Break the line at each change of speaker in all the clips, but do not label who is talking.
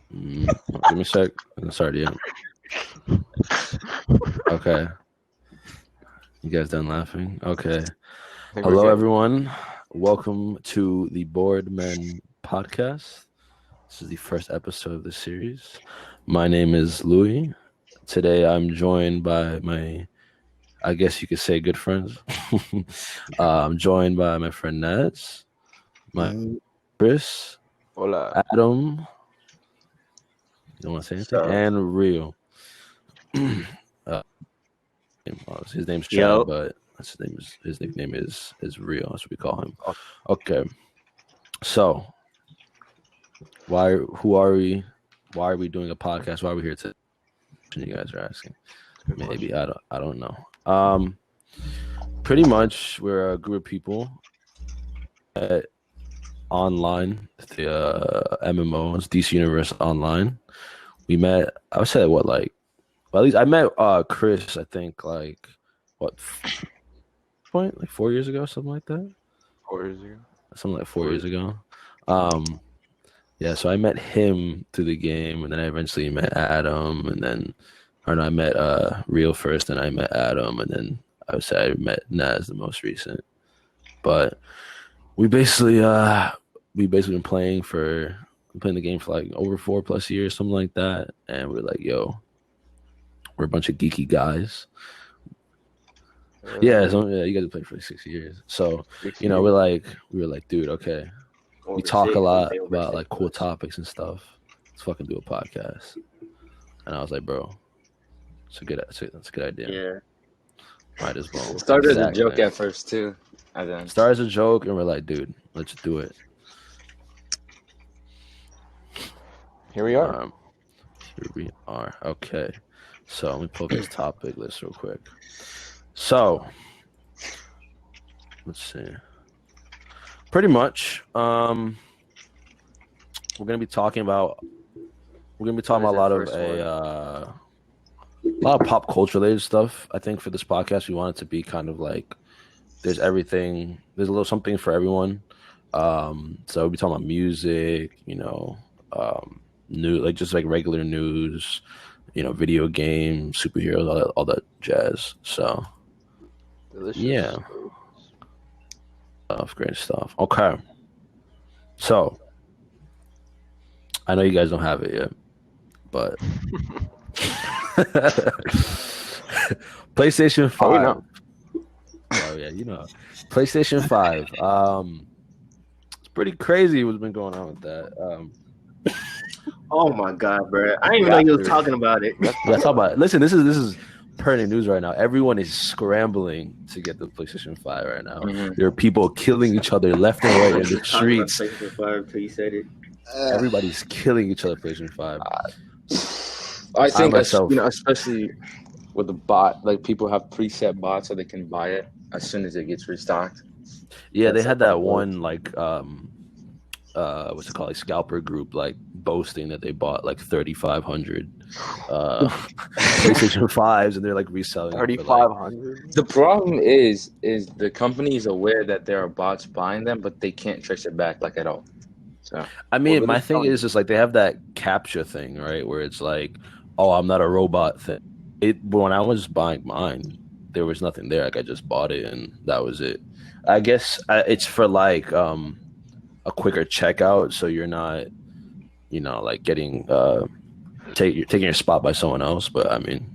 Give me a sec. Sorry, yeah. Okay. You guys done laughing? Okay. Hello, everyone. Welcome to the Board Men podcast. This is the first episode of the series. My name is Louis. Today, I'm joined by I guess you could say good friends. I'm joined by my friend Naz, my Chris,
Hola.
Adam. You don't want to say anything? And Real. His name's Chad, but his nickname is Real. That's what we call him. Okay. So, who are we? Why are we doing a podcast? Why are we here today? You guys are asking. Maybe I don't know. Pretty much we're a group of people online, the MMOs, DC Universe Online. We met. I would say well, at least I met Chris. I think like 4 years ago, something like that.
4 years ago.
Something like 4 years ago. Yeah. So I met him through the game, and then I eventually met Adam, and then I met Real first, and I met Adam, and then I would say I met Naz the most recent. But we basically been playing the game for like over 4+ years, something like that, and we're like, yo, we're a bunch of geeky guys. Yeah, you guys have played for like 6 years. So, we were like, dude, okay. We talk a lot about like cool topics and stuff. Let's fucking do a podcast. And I was like, bro, that's a good idea.
Yeah.
Might as well.
Started as a joke at first too.
Started as a joke, and we're like, dude, let's do it.
Here we are.
Okay. So let me pull up this topic list real quick. So let's see. Pretty much, we're gonna be talking about a lot of pop culture related stuff. I think for this podcast, we want it to be kind of like there's everything. There's a little something for everyone. So we'll be talking about music, new just like regular news, video games, superheroes, all that jazz. So
Delicious.
Yeah. Great stuff. Okay. So I know you guys don't have it yet, but PlayStation 5. Oh yeah, PlayStation 5. It's pretty crazy what's been going on with that.
Oh my god, bro! I didn't even know you were talking about it.
Let's talk about it. Listen, this is pertinent news right now. Everyone is scrambling to get the PlayStation 5 right now. Mm-hmm. There are people killing each other left and right in the streets.
PlayStation 5 until you said it.
Everybody's killing each other. PlayStation 5.
I think especially with the bot, like people have preset bots so they can buy it as soon as it gets restocked.
Yeah, they had that one like what's it called, like scalper group, like boasting that they bought like 3,500 PlayStation 5s, and they're like reselling
3,500. Like... The problem is the company is aware that there are bots buying them, but they can't trace it back like at all. So
I mean, my thing is just like they have that captcha thing, right? Where it's like, oh, I'm not a robot thing. When I was buying mine, there was nothing there. Like I just bought it and that was it. I guess it's for like a quicker checkout, so you're not, like getting you're taking your spot by someone else. But I mean,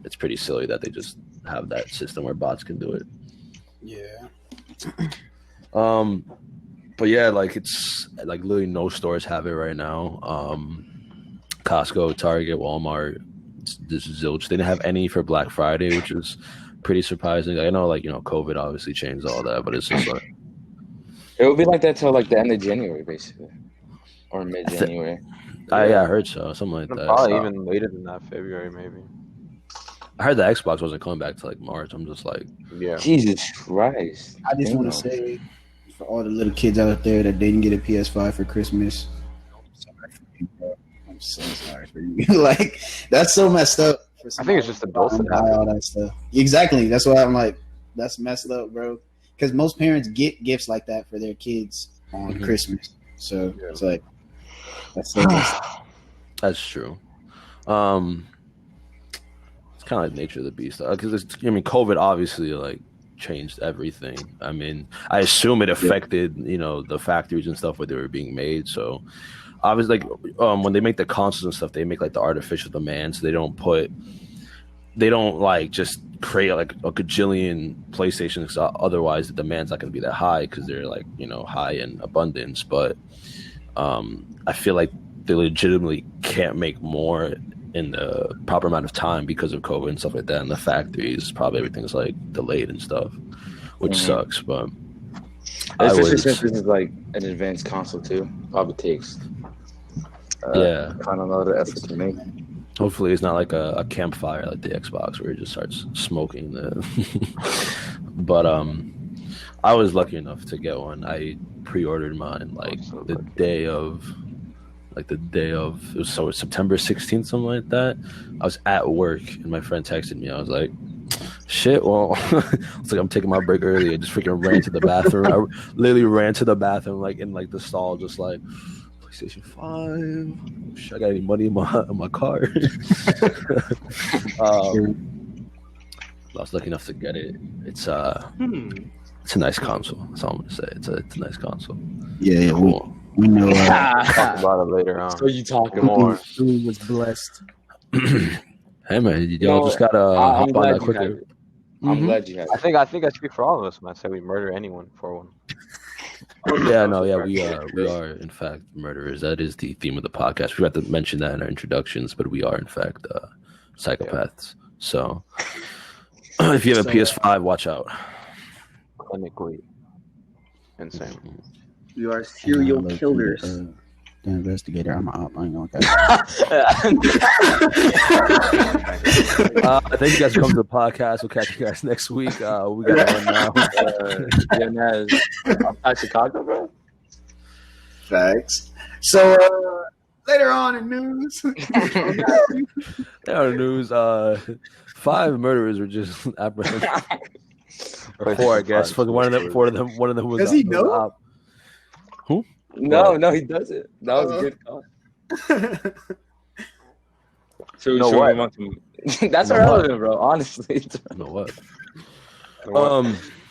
it's pretty silly that they just have that system where bots can do it.
Yeah.
But yeah, like it's like literally no stores have it right now. Costco, Target, Walmart, this is zilch. They didn't have any for Black Friday, which is pretty surprising. I know, like, COVID obviously changed all that, but it's just like
it would be like that till like the end of January, basically, or mid-January.
I heard so, something like that.
Probably even later than that, February maybe.
I heard the Xbox wasn't coming back to like March. I'm just like,
yeah, Jesus Christ!
I just want to say for all the little kids out there that didn't get a PS5 for Christmas, I'm sorry for you, bro. I'm so sorry for you. Like that's so messed up.
I think it's just adults that have
all that stuff. Exactly. That's why I'm like, that's messed up, bro. Because most parents get gifts like that for their kids on Christmas. So it's like, that's so messed up.
That's true. It's kind of like nature of the beast because COVID obviously like changed everything. I mean, I assume it affected the factories and stuff where they were being made. So obviously, like when they make the consoles and stuff, they make like the artificial demand. So they don't like just create like a gajillion PlayStations. Because otherwise, the demand's not going to be that high because they're like high in abundance. But I feel like they legitimately can't make more in the proper amount of time because of COVID and stuff like that. And the factories, probably everything's like delayed and stuff, which sucks. But
especially since this is like an advanced console too, probably takes kind of a lot of effort to make.
Hopefully, it's not like a campfire like the Xbox where it just starts smoking. But I was lucky enough to get one. I pre-ordered mine the day of it was September 16th, something like that. I was at work and my friend texted me. I was like, shit, well, it's like I'm taking my break early. I just freaking ran to the bathroom. I literally ran to the bathroom in the stall, just like PlayStation 5. Shit, I got any money in my car? I was lucky enough to get it. It's a nice console. That's all I'm gonna say. It's a nice console.
Yeah, cool. We know.
Talk about it later on.
So you talking more?
Who was blessed?
Hey man, y'all just gotta hop on that quicker.
I'm glad you had it.
I think I speak for all of us when I say we murder anyone for one.
We are in fact murderers. That is the theme of the podcast. We have to mention that in our introductions, but we are in fact psychopaths. So if you have a PS5, watch out.
Clinically insane.
You are serial killers.
The investigator. I'm out. I ain't gonna
thank you guys for coming to the podcast. We'll catch you guys next week. We got one now.
At Chicago, bro.
Facts. So later on in news.
News. 5 murderers were just apprehended. Or 4, I guess. One of them was.
Does he know?
Who?
No, he doesn't. That was a good call. That's irrelevant, bro. Honestly,
you know what?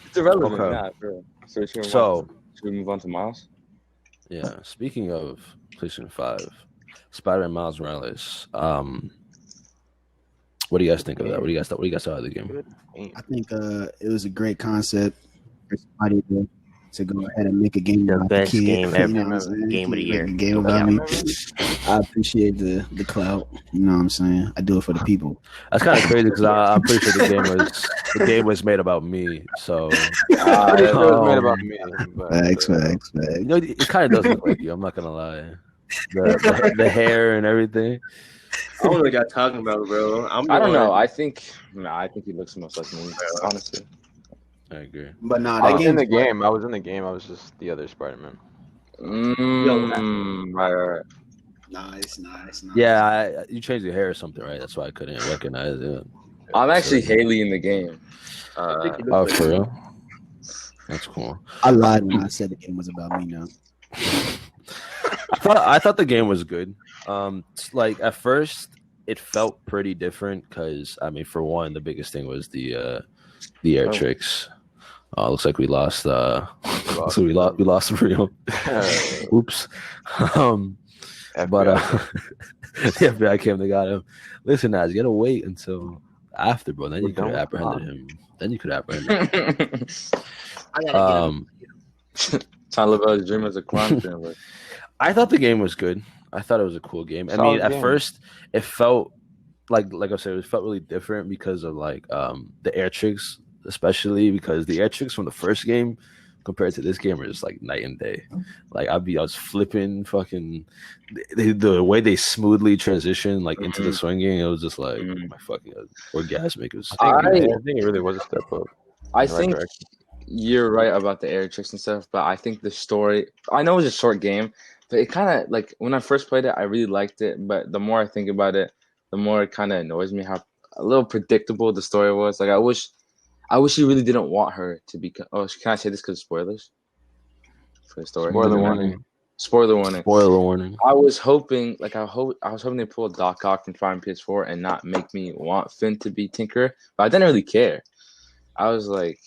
It's irrelevant,
okay.
bro. Should we move on to Miles?
Yeah. Speaking of PlayStation 5, Spider-Man Miles Morales. What do you guys think of that? What do you guys thought of the game?
I think it was a great concept for somebody to go ahead and make a game
the
about
best
the kid.
game ever,
game
of the year.
Game about me. I appreciate the clout. You know what I'm saying? I do it for the people.
That's kind of crazy because I'm pretty sure the game was made about me. So
it was made about me.
Facts.
It kind of does look like you. I'm not gonna lie. The hair and everything.
I don't know what y'all talking about, bro.
I don't know. I think he looks most like me, honestly.
I agree.
But nah,
I was in the game. I was just the other Spider-Man.
Right.
Nice.
Yeah, you changed your hair or something, right? That's why I couldn't recognize it.
I'm actually Haley in the game.
For real? That's cool.
I lied when I said the game was about me now.
I thought the game was good. At first, it felt pretty different because for one, the biggest thing was the air tricks. Looks like we lost. So we lost for real. Oops.
FBI.
But the FBI came. They got him. Listen, guys, you gotta wait until after, bro. Then you could have apprehended him.
Trying to live out his dream as a crime family.
I thought the game was good. I thought it was a cool game. At first, it felt like I said, it felt really different because of the air tricks, especially because the air tricks from the first game compared to this game are just like night and day. I was flipping fucking the way they smoothly transition into the swinging. It was just like my fucking orgasmic.
I think it really was a step up.
I think you're right about the air tricks and stuff, but I think the story. I know it was a short game, but it kind of when I first played it, I really liked it. But the more I think about it, the more it kind of annoys me how a little predictable the story was. I wish he really didn't want her to be. Oh, can I say this because of spoilers for the story?
Spoiler warning.
Spoiler warning.
Spoiler warning.
I was hoping they pull a Doc Ock from Fire and PS4 and not make me want Finn to be Tinker, but I didn't really care. I was like,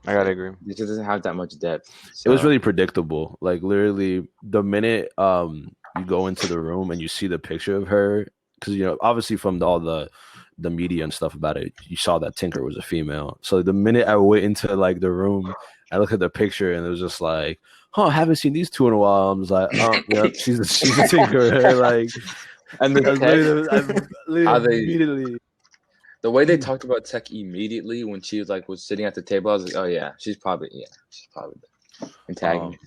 I gotta agree.
it just doesn't have that much depth.
It was really predictable. Like literally, the minute you go into the room and you see the picture of her, because obviously from all the media and stuff about it, you saw that Tinker was a female. So the minute I went into like the room, I looked at the picture and it was just like, I haven't seen these two in a while. I was like, yep, she's a Tinker. Like,
and
immediately.
The way they talked about Tech immediately when she was sitting at the table, I was like, oh yeah, she's probably the antagonist.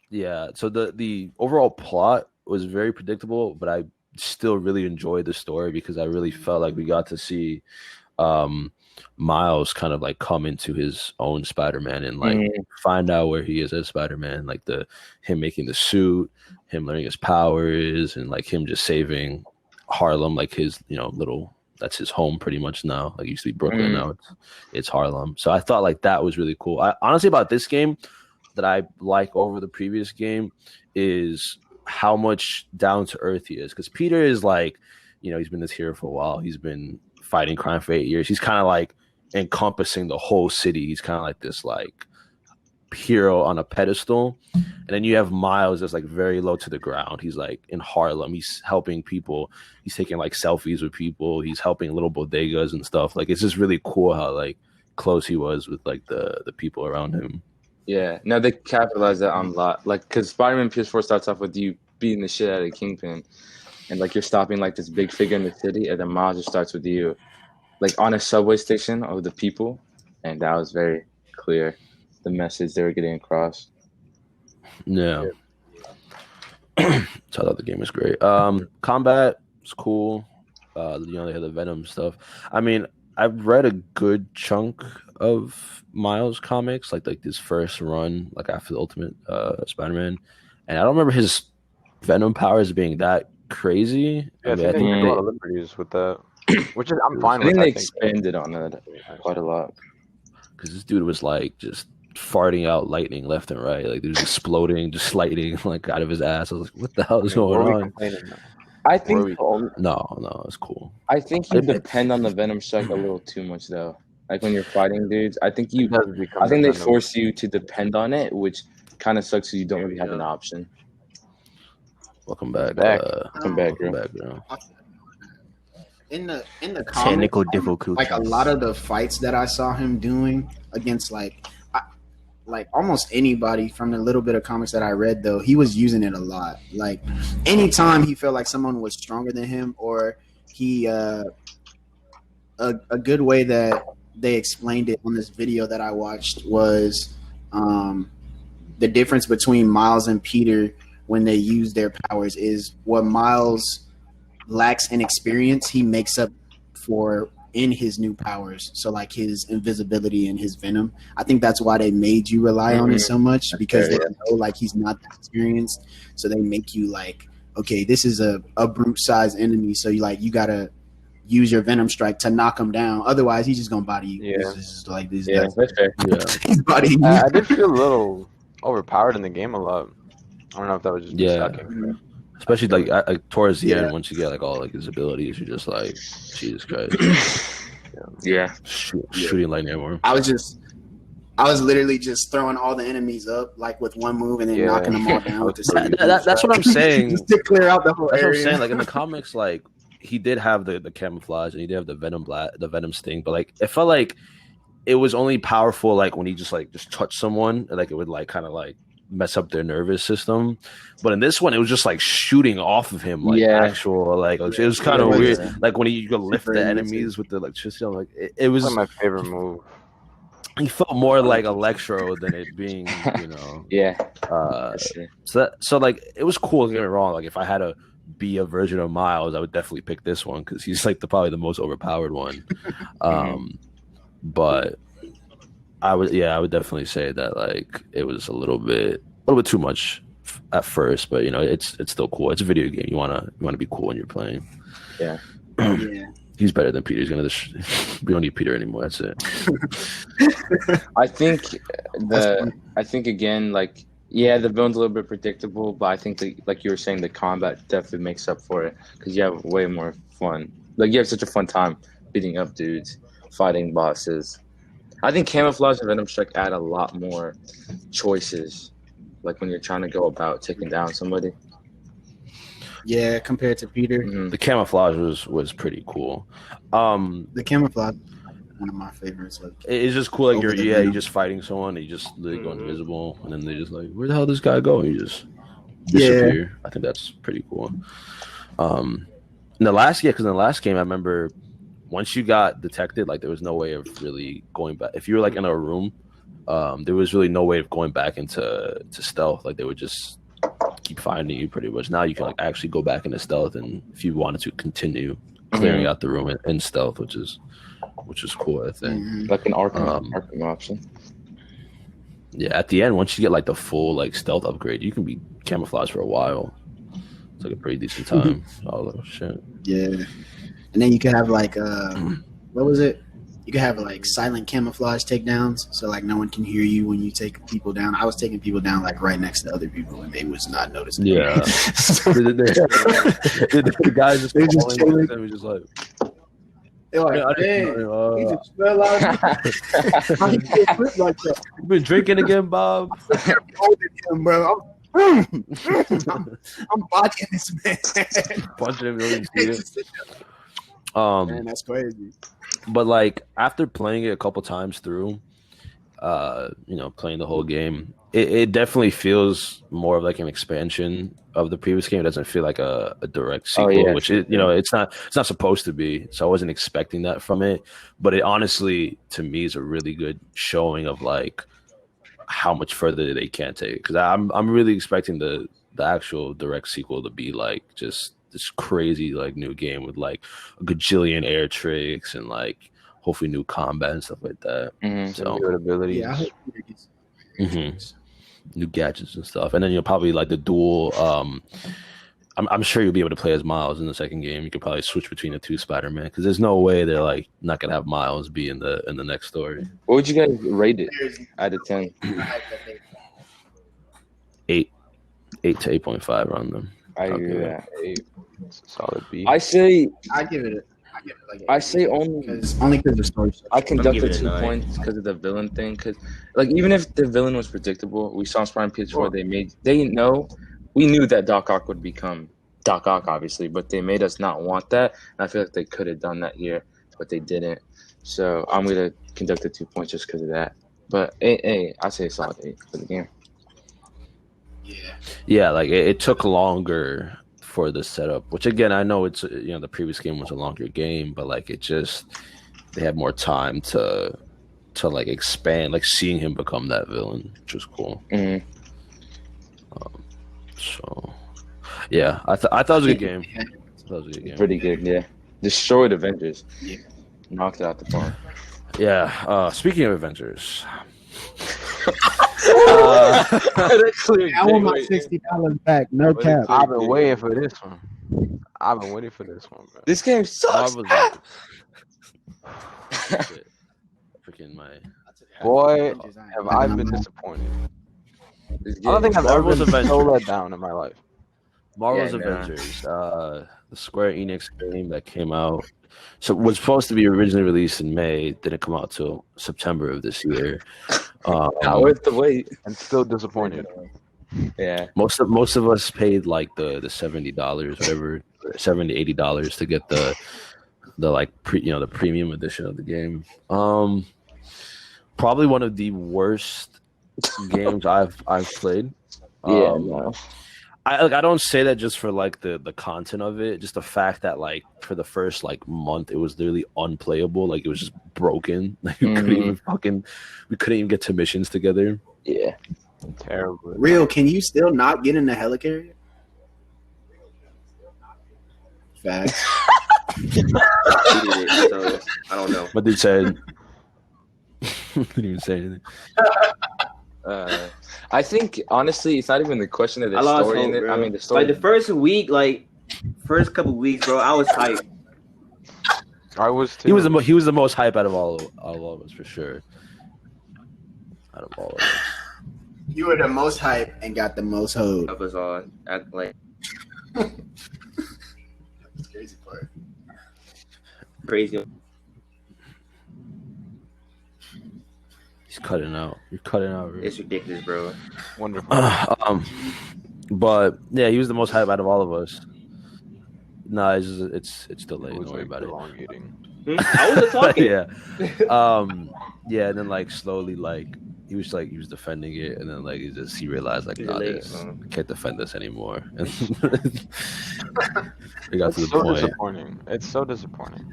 Yeah. So the overall plot was very predictable, but I still really enjoyed the story because I really felt like we got to see Miles kind of like come into his own Spider-Man and like find out where he is as Spider-Man, like him making the suit, him learning his powers, and like him just saving Harlem, like his that's his home pretty much now. Like it used to be Brooklyn, now it's Harlem. So I thought like that was really cool. Honestly, about this game that I like over the previous game is how much down to earth he is. Because Peter is like, he's been this hero for a while. He's been fighting crime for 8 years. He's kind of like encompassing the whole city. He's kind of like this like hero on a pedestal. And then you have Miles that's like very low to the ground. He's like in Harlem. He's helping people. He's taking like selfies with people. He's helping little bodegas and stuff. Like it's just really cool how like close he was with like the people around him.
Yeah. Now they capitalize that on a lot. Like because Spider-Man PS4 starts off with you beating the shit out of Kingpin, and like you're stopping like this big figure in the city, and then Miles just starts with you, like on a subway station of the people, and that was very clear. The message they were getting across.
Yeah. So I thought the game was great. Combat was cool. They had the Venom stuff. I mean, I've read a good chunk of Miles comics, like this first run, like after the Ultimate Spider-Man, and I don't remember his Venom powers being that crazy.
Yeah, I think they took a lot of liberties with that, which is I'm fine
I
with.
think they expanded on that quite a lot.
Because this dude was like just farting out lightning left and right. Like there's exploding, just lightning like out of his ass. I was like, what the hell is going on?
I think
no, it's cool.
I think you depend on the Venom strike a little too much though. Like when you're fighting dudes, I think they force you to depend on it, which kind of sucks because you don't really have an option.
Welcome back.
Welcome back, girl.
In the comics,
technical difficulties.
Like a lot of the fights that I saw him doing against like almost anybody from the little bit of comics that I read, though, he was using it a lot. Like anytime he felt like someone was stronger than him, or he a good way that they explained it on this video that I watched was the difference between Miles and Peter when they use their powers is what Miles lacks in experience, he makes up for in his new powers. So like his invisibility and his Venom. I think that's why they made you rely on it so much, because they know like he's not that experienced. So they make you like, okay, this is a brute size enemy. So you gotta use your Venom strike to knock him down. Otherwise he's just gonna body you.
Yeah.
It's just like this.
Yeah, that's fair.
He's bodying you.
I did feel a little overpowered in the game a lot. I don't know if that was just shocking.
Especially like towards the end, once you get like all like his abilities, you're just like, Jesus Christ. Shooting lightning everywhere.
I was literally just throwing all the enemies up like with one move and then knocking them all down with the
that's what I'm saying.
Just to clear out the whole area.
That's what I'm saying. Like in the comics, like he did have the camouflage and he did have the Venom sting, but like it felt like it was only powerful like when he just touched someone, like it would like kind of like mess up their nervous system. But in this one it was just like shooting off of him like actual like it was kind of weird. Like when you could lift the enemies with the electricity, like it was
my favorite move.
He felt more like Electro than it being, so like it was cool, don't get me wrong. Like if I had to be a version of Miles, I would definitely pick this one because he's like probably the most overpowered one. But I would definitely say that like it was a little bit too much at first, but it's still cool. It's a video game. You wanna be cool when you're playing.
Yeah.
He's better than Peter. We don't need Peter anymore. That's it.
I think again, like Yeah, the villain's a little bit predictable, but I think like you were saying, the combat definitely makes up for it because you have way more fun. Like you have such a fun time beating up dudes, fighting bosses. I think Camouflage and Venom Strike add a lot more choices, like when you're trying to go about taking down somebody.
Yeah, compared to Peter,
Mhm.
The camouflage was pretty cool.
the camouflage one of my favorites. Like,
It's just cool. Like
Over the
you're
Venom.
just fighting someone, and you just literally go invisible, and then they just like, where the hell did this guy go? And you just
Yeah.
disappear. I think that's pretty cool. In the last because in the last game, I remember once you got detected, like there was no way of really going back. If you were like in a room, there was really no way of going back into stealth. Like they would just keep finding you pretty much. Now you can like actually go back into stealth, and if you wanted to continue clearing out the room in stealth, which is cool, I think.
Mhm.
Like an Arkham option.
Yeah, at the end, once you get like the full like stealth upgrade, you can be camouflaged for a while. It's like a pretty decent time. Oh shit.
Yeah, and then you could have like what was it? You could have like silent camouflage takedowns, so like no one can hear you when you take people down. I was taking people down like right next to other people, and they was not noticing.
Yeah. The guys just
They just
calling them, just like,
They're like,
I
hey,
didn't-
he just fell out. How you get flip like that?
you been drinking again, Bob?
I'm holding him, bro. I'm botching this man.
Punching him, really see it.
Man, that's crazy.
But like after playing it a couple times through, playing the whole game, it definitely feels more of like an expansion of the previous game. It doesn't feel like a direct sequel, which it's not supposed to be. So I wasn't expecting that from it. But it honestly, to me, is a really good showing of like how much further they can take. Because I'm really expecting the actual direct sequel to be like just this crazy like new game with like a gajillion air tricks and like hopefully new combat and stuff like that. So
New abilities.
Yeah, I hope Peter gets
new gadgets and stuff, and then you'll probably like the dual. I'm sure you'll be able to play as Miles in the second game. You could probably switch between the two Spider-Man because there's no way they're like not gonna have Miles be in the next story.
What would you guys rate it out of 10?
8 to 8.5 around them.
I agree with
Okay.
that.
It's a solid B.
I say
I give it like
I say only
because the story.
I conducted
giving it a
2
9.
points because of the villain thing. Because like even if the villain was predictable, we saw in Spider-Man PS4 we knew that Doc Ock would become Doc Ock, obviously, but they made us not want that. And I feel like they could have done that here, but they didn't. So I'm gonna conduct the 2 points just because of that. But I say a solid 8 for the game.
Yeah, like it took longer for the setup, which again I know it's the previous game was a longer game, but like they had more time to like expand, like seeing him become that villain, which was cool.
Mm-hmm.
So yeah, I thought it was a good game. I thought it was a good game.
Pretty good, yeah. Destroyed Avengers.
Yeah.
Knocked it out the park.
Yeah. Speaking of Avengers,
I want my $60 back. No cap.
I've been waiting for this one. Bro.
This game sucks.
Shit. Freaking my
Boy, have I been disappointed.
This
I don't
game
think I've ever
Marvel's
been so
Avengers.
let down in my life.
Marvel's
Yeah, nah.
Avengers, the Square Enix game that came out. So was supposed to be originally released in May, didn't come out till September of this year.
not worth the wait.
I'm still disappointed.
Yeah.
Most of us paid like the $70, whatever, $70-$80 to get the like the premium edition of the game. Probably one of the worst games I've played.
Yeah. No.
I don't say that just for like the content of it, just the fact that like for the first like month it was literally unplayable, like it was just broken. Like we couldn't even get to missions together.
Yeah.
Terrible.
Real, can you still not get in the helicarrier? Facts.
So I don't know.
But they said didn't even say anything.
I think honestly, it's not even the question of the
I lost
story
hope,
in it.
bro.
I mean, the story.
Like the first week, first couple weeks, bro, I was hyped.
I was too.
He was the most hype out of all of us for sure. Out of all of us.
You were the most hype and got the most hoed.
Of us all, like
That's the crazy part.
crazy.
He's cutting out. You're cutting out. Really.
It's ridiculous, bro.
Wonderful.
But yeah, he was the most hype out of all of us. No, it's delayed.
It was
Don't worry
like
about it.
elongating.
I wasn't talking.
Yeah. Yeah, and then like slowly, like he was defending it, and then like he realized like, nah, I can't defend this anymore. And we got to the
so
point.
disappointing. It's so disappointing.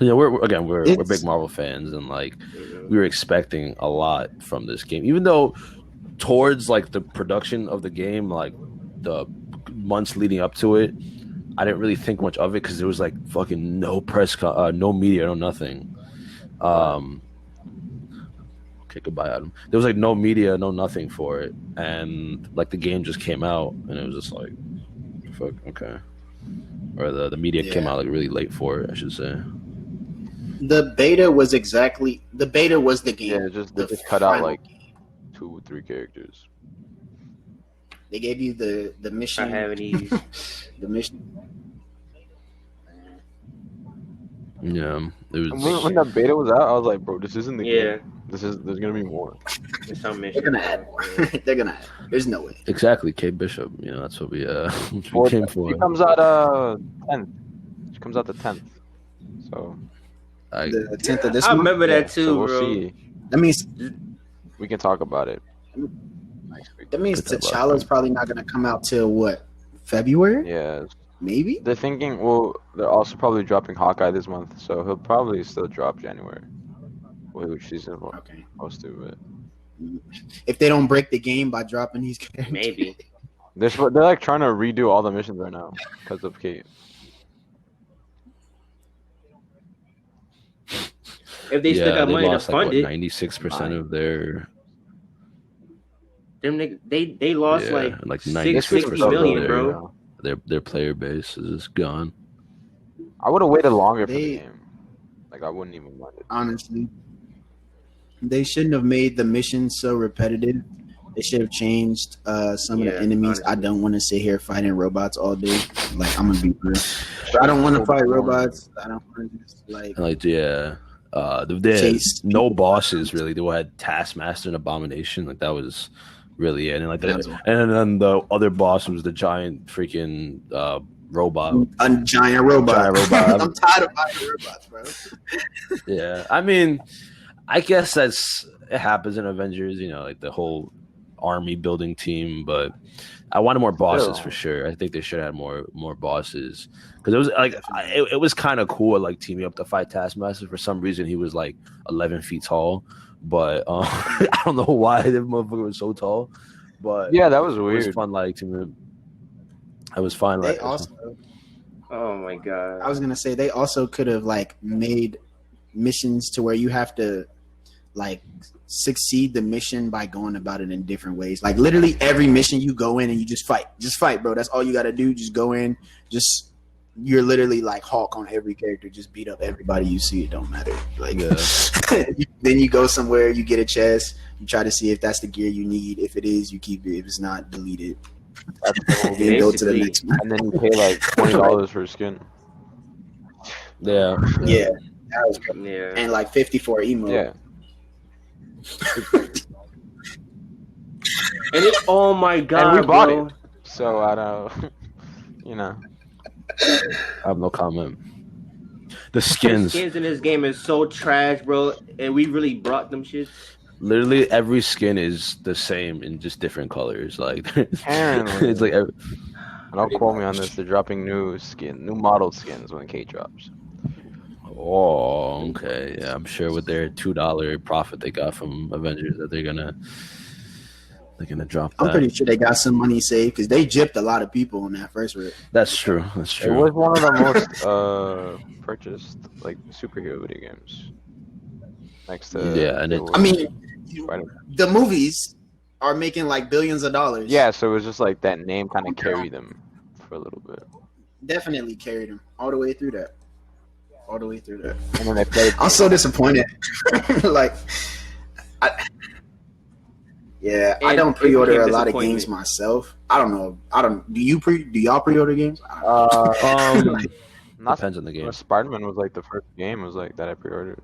Yeah, we're big Marvel fans, and like we were expecting a lot from this game, even though towards like the production of the game, like the months leading up to it, I didn't really think much of it because there was like fucking no press, no media, no nothing. Okay, goodbye, Adam. There was like no media, no nothing for it, and like the game just came out, and it was just like, fuck, okay. Or the media came out like really late for it, I should say.
The beta was the game.
Yeah, they just cut out like 2 or 3 characters.
They gave you the mission.
I have any.
The mission.
Yeah, it was.
When the beta was out, I was like, bro, this isn't the
Yeah.
game. There's gonna be more.
It's some
They're
mission.
gonna add more. They're gonna add. There's no way.
Exactly, Kate Bishop. You know, that's what we
Well,
came for.
She comes out 10th. She comes out the 10th. So
The 10th of this
I
month.
remember that too,
so we'll
bro.
see.
That means
We can talk about it.
T'Challa's probably not gonna come out till what? February?
Yeah.
Maybe.
They're thinking, well, they're also probably dropping Hawkeye this month, so he'll probably still drop January. Which he's supposed to, but
If they don't break the game by dropping these characters.
Maybe.
they're like trying to redo all the missions right now because of Kate.
If they still got
they
money to
lost
fund
like
it,
96% of their.
them niggas, they lost like
like
60
96%
million,
of
bro.
their player base is gone.
I would have waited longer for
They-
the game. Like I wouldn't even mind it.
Honestly, they shouldn't have made the missions so repetitive. They should have changed some of the enemies.
Honestly.
I don't want to sit here fighting robots all day. Like I'm gonna be real. I don't want to fight robots. I don't want to just like.
And, like yeah, they had
Chase
no bosses really. They had Taskmaster and Abomination. Like that was really it. And like
That was
and then the other boss was the giant freaking robot.
A giant robot.
Giant robot.
I'm tired of fighting robots, bro.
Yeah, I mean, I guess it happens in Avengers. You know, like the whole army building team, but I wanted more bosses for sure. I think they should have more bosses because it was like it was kind of cool, like teaming up to fight Taskmaster. For some reason, he was like 11 feet tall, but I don't know why the motherfucker was so tall. But
Yeah, that was
it
weird.
was fun, like teaming. It was fun.
They
Like
also,
Oh my god.
I was gonna say they also could have like made missions to where you have to like succeed the mission by going about it in different ways. Like literally every mission you go in and you just fight, bro. That's all you got to do. Just go in. Just you're literally like Hulk on every character. Just beat up everybody you see. It don't matter. Like then you go somewhere, you get a chest. You try to see if that's the gear you need. If it is, you keep it. If it's not, delete it. Then go to the next one.
And then you pay like $20 for a skin.
yeah,
Yeah, that was great.
Yeah.
And like 54 emo.
Yeah.
And it's oh my god,
And we bought
bro.
it. So I don't, you know.
I have no comment. The
The
skins.
skins in this game is so trash, bro. And we really brought them shit.
Literally every skin is the same in just different colors. Like
Apparently.
it's like
Don't quote me on this. They're dropping new model skins when Kate drops.
oh, okay. Yeah, I'm sure with their $2 profit they got from Avengers that they're gonna drop that.
I'm pretty sure they got some money saved because they gypped a lot of people on that first rip.
That's true. That's
It
true.
was one of the most purchased like superhero video games. Next to
Yeah, and
I mean,
Spider-Man.
the movies are making like billions of dollars.
Yeah, so it was just like that name kind of carried them for a little bit.
Definitely carried them all the way through that. All the way through that.
And then they played.
I'm so disappointed. like, Yeah, I
And
don't
it
pre-order
became
a lot of
disappointment.
games myself. I don't know. Do y'all pre-order games?
Not
Depends on the game.
Spider-Man was like the first game was like that I pre-ordered.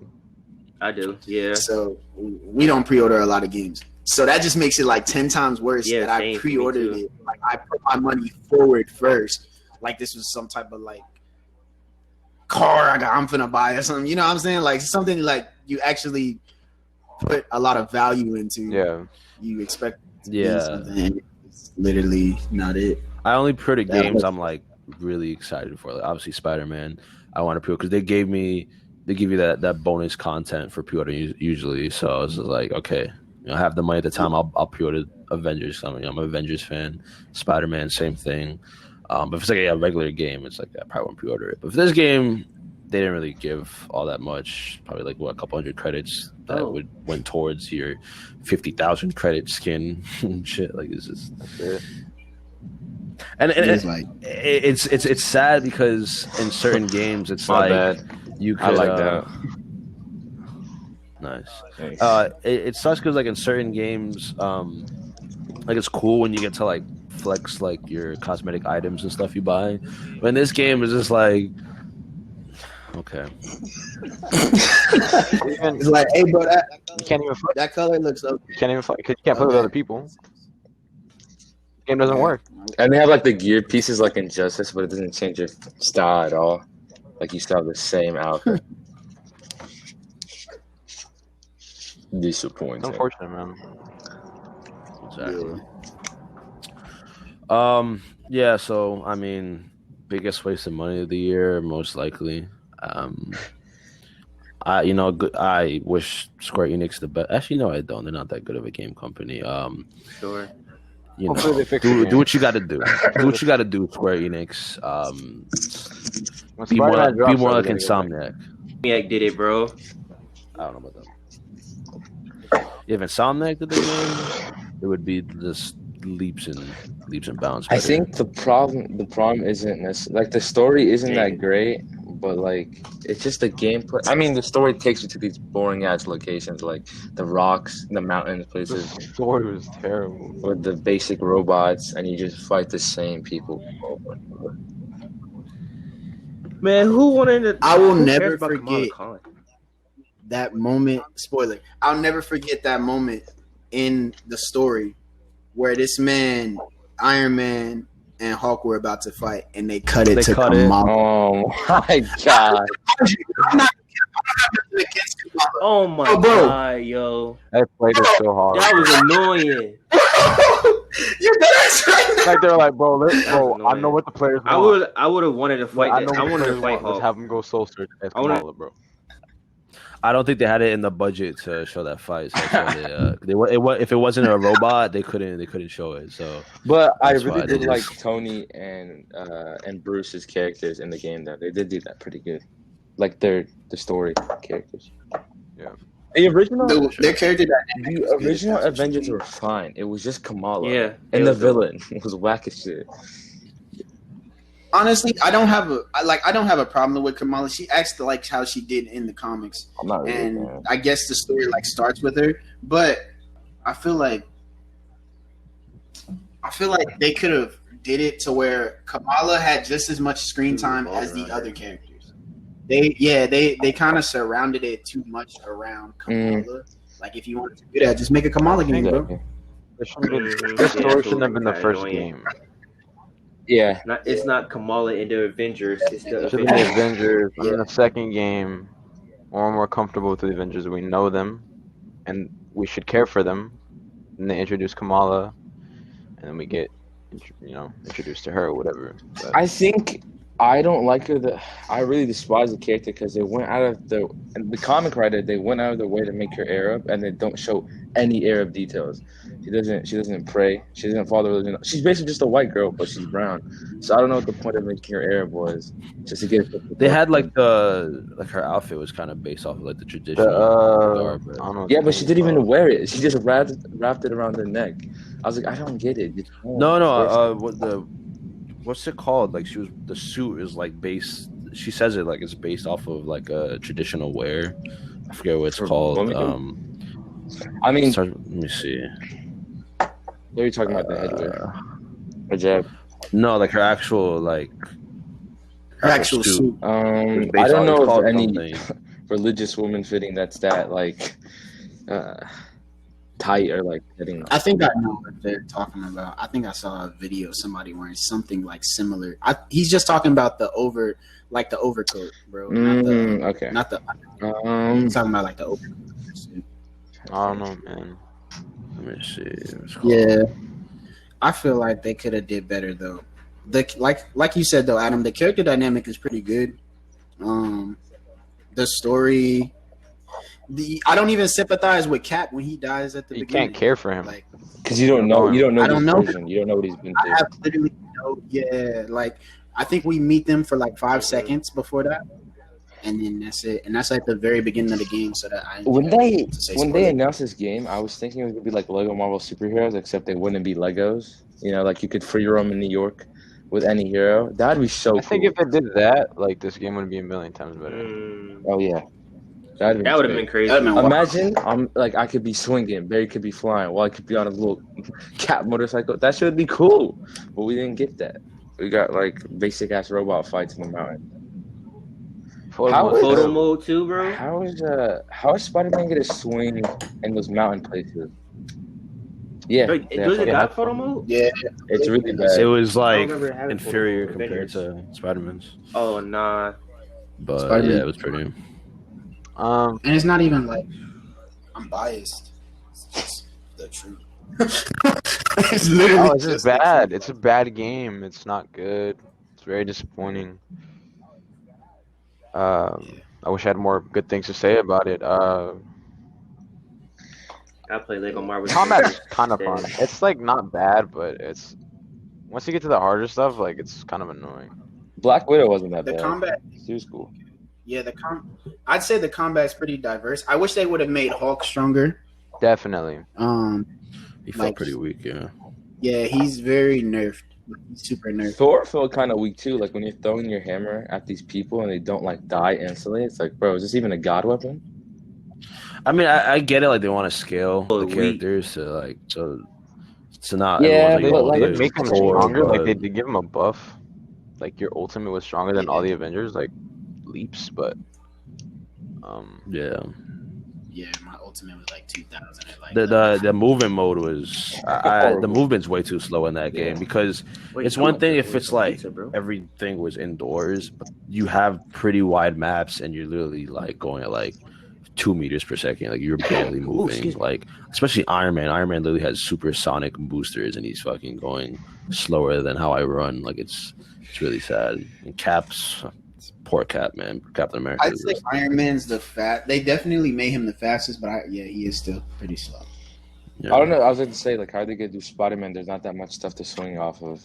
I do. Yeah.
So we don't pre-order a lot of games. So that just makes it like 10 times worse
Yeah,
that I
same for me,
pre-ordered
too.
it. Like I put my money forward first. Like this was some type of like car I'm finna buy or something. You know what I'm saying? Like something like you actually put a lot of value into.
Yeah.
You expect to
Yeah.
be something. It's literally not it.
I only pre-order
That
games
was-
I'm like really excited for. Like obviously Spider-Man. I want to pre-order because they give you that bonus content for pre-order usually. So I was just like, okay, I have the money at the time. I'll pre-order Avengers. I'm an Avengers fan. Spider-Man, same thing. But if it's like a regular game, it's like I probably won't pre-order it. But for this game, they didn't really give all that much. Probably like a couple hundred credits that went towards your 50,000 credit skin and shit. Like it's just. And
it's like
it's sad because in certain games it's
My
like
bad.
you could
I like that.
Nice.
Thanks.
It sucks because like in certain games, like it's cool when you get to like flex like your cosmetic items and stuff you buy. But in this game, it's just like, okay,
it's like, hey, bro,
You can't even fight.
that color looks okay.
You can't even fight because you can't play with other people. The game doesn't work.
And they have like the gear pieces like Injustice, but it doesn't change your style at all. Like you still have the same outfit.
It's
Disappointing.
unfortunate, man.
exactly. Yeah. So I mean, biggest waste of money of the year, most likely. I wish Square Enix the best. Actually, no, I don't. They're not that good of a game company.
Sure.
You
Hopefully
know,
they fix the
do
game.
what you got to do. Do what you got to do, Square Enix.
When
Be more,
Spider-Man drops,
be more like
they're gonna get
Insomniac.
Maniac did it, bro.
I don't know about that. If Insomniac did the game, it would be just leaps and bounds.
I
better.
think the problem isn't necessarily like the story isn't that great, but like it's just the gameplay. I mean, the story takes you to these boring ass locations like the rocks, the mountains,
The
places
story was terrible.
with the basic robots, and you just fight the same people over and over.
Man, who wanted to?
I will
who
never
cares about Kamala
forget
Khan?
that moment. Spoiler. I'll never forget that moment in the story where this man, Iron Man, and Hulk were about to fight, and they cut it to Kamala.
Oh my god!
I'm not against Kamala.
Oh my
Oh, bro.
god, yo,
I played it so hard.
that was annoying.
You're that's right.
Like they're like, bro,
was
I know
annoying.
what the players want.
I would have wanted to fight.
I know
That. I
what the
wanted to
players
fight
want. Let's
Hulk.
have them go soul search as
I wanna-
Kamala, bro.
I don't think they had it in the budget to show that fight. So that's why if it wasn't a robot, they couldn't show it. So
But I
That's
really
why they
did like
just-
Tony and Bruce's characters in the game. Though they did do that pretty good, like the story characters.
Yeah.
The original,
Their character
the original Avengers were fine. It was just Kamala.
Yeah,
And
it
the
was-
villain was whack as shit.
Honestly, I don't have a problem with Kamala. She acts like how she did in the comics,
I'm not really a
and
fan.
I guess the story like starts with her. But I feel like they could have did it to where Kamala had just as much screen time as the other characters. They kind of surrounded it too much around Kamala. Like if you wanted to do that, just make a Kamala game, bro.
This
Mhm.
this story
Yeah,
shouldn't have been the
kinda
first
annoying.
game.
Yeah,
It's not Kamala and the Avengers. It's the
It should have been the
Avengers.
Avengers. And in the second game, we're more comfortable with the Avengers. We know them, and we should care for them. And they introduce Kamala, and then we get, introduced to her or whatever. But
I think I don't like her. I really despise the character because they went out of the comic writer. They went out of their way to make her Arab, and they don't show any Arab details. She doesn't pray. She doesn't follow the religion. She's basically just a white girl, but she's brown. So I don't know what the point of making her Arab was. Just to get.
they had her outfit was kind of based off of like the
the,
traditional
I
garb.
don't know what
Yeah,
the
but she
name
didn't
is
even
called.
wear it. She just wrapped it around her neck. I was like, I don't get it.
What's it called? Like the suit is like based. She says it like it's based off of like a traditional wear. I forget what it's
For
called.
women? I mean,
Let me see.
What are you talking about? The headwear, hijab.
No, like her actual like
Her actual suit.
It's
I
based
don't
on-
know
it's
if
called
any
something.
religious woman fitting that's that like tight or like fitting.
I think I know what they're talking about. I think I saw a video of somebody wearing something like similar. He's just talking about the overcoat, bro.
Okay.
Not the. He's talking about like the overcoat.
I don't know, man.
Let me see. It's called-
Yeah, I feel like they could have did better though. Like you said though, Adam, the character dynamic is pretty good. The story. I don't even sympathize with Cap when he dies at the
You
beginning.
can't care for him.
Like,
Because you don't know
I
his
don't know.
version. You don't know what he's been
I
through.
have literally like I think we meet them for like 5 seconds before that, and then that's it. And that's like the very beginning of the game. So that
When they
spoiler.
announced this game, I was thinking it was gonna be like Lego Marvel superheroes, except they wouldn't be Legos. You know, like you could free roam in New York with any hero. That'd be so
I think
cool.
if they did that, like this game would be a million times better.
Oh yeah,
That would have been crazy.
That'd been wild.
Imagine I could be swinging, Barry could be flying, while I could be on a little cat motorcycle. That should be cool, but we didn't get that. We got like basic ass robot fights in the mountain. How is-
Photo mode too, bro.
How is Spider-Man gonna swing in those mountain places? Yeah,
Like,
yeah,
does it
yeah.
got photo mode?
Yeah,
It's really
It
bad.
was like
remember it having
inferior
photo
compared
Avengers.
to Spider-Man's,
Oh nah.
but
Spider-Man.
yeah, it was pretty.
and it's not even like I'm biased. It's just the truth. It's literally
Oh, it's just
the
bad.
truth.
It's a bad game. It's not good. It's very disappointing. I wish I had more good things to say about it.
I play Lego Marvel.
Combat's kind of
Yeah.
fun. It's like not bad, but it's once you get to the harder stuff, like it's kind of annoying.
Black Widow wasn't that
The
bad.
combat.
She was cool.
Yeah, I'd say the combat's pretty diverse. I wish they would have made Hulk stronger.
Definitely.
He felt
Like-
pretty weak. Yeah.
Yeah, he's very nerfed. He's super nerfed.
Thor felt kind of weak too. Like when you're throwing your hammer at these people and they don't like die instantly. It's like, bro, is this even a god weapon?
I mean, I get it. Like they want to scale the
weak.
characters to like to not.
Yeah,
everyone's
but,
oh,
like,
They
there's
make them
Thor,
stronger. Like
but-
they did give him a buff. Like your ultimate was stronger than all the Avengers. Like leaps, but
yeah.
Yeah, my ultimate was like 2000. Like
The movement mode was the movement's way too slow in that game because
Wait,
it's
come
one
on,
thing
bro.
if it's like
Pizza, bro.
everything was indoors, but you have pretty wide maps and you're literally like going at like 2 meters per second. Like you're barely moving.
excuse me.
Like especially Iron Man. Iron Man literally has supersonic boosters and he's fucking going slower than how I run. Like it's really sad. And Cap's poor Cap, man. Captain America.
I'd say Iron Man's they definitely made him the fastest, but he is still pretty slow.
Yeah.
I don't know. I was going to say, like, how are they going to do Spider-Man? There's not that much stuff to swing off of.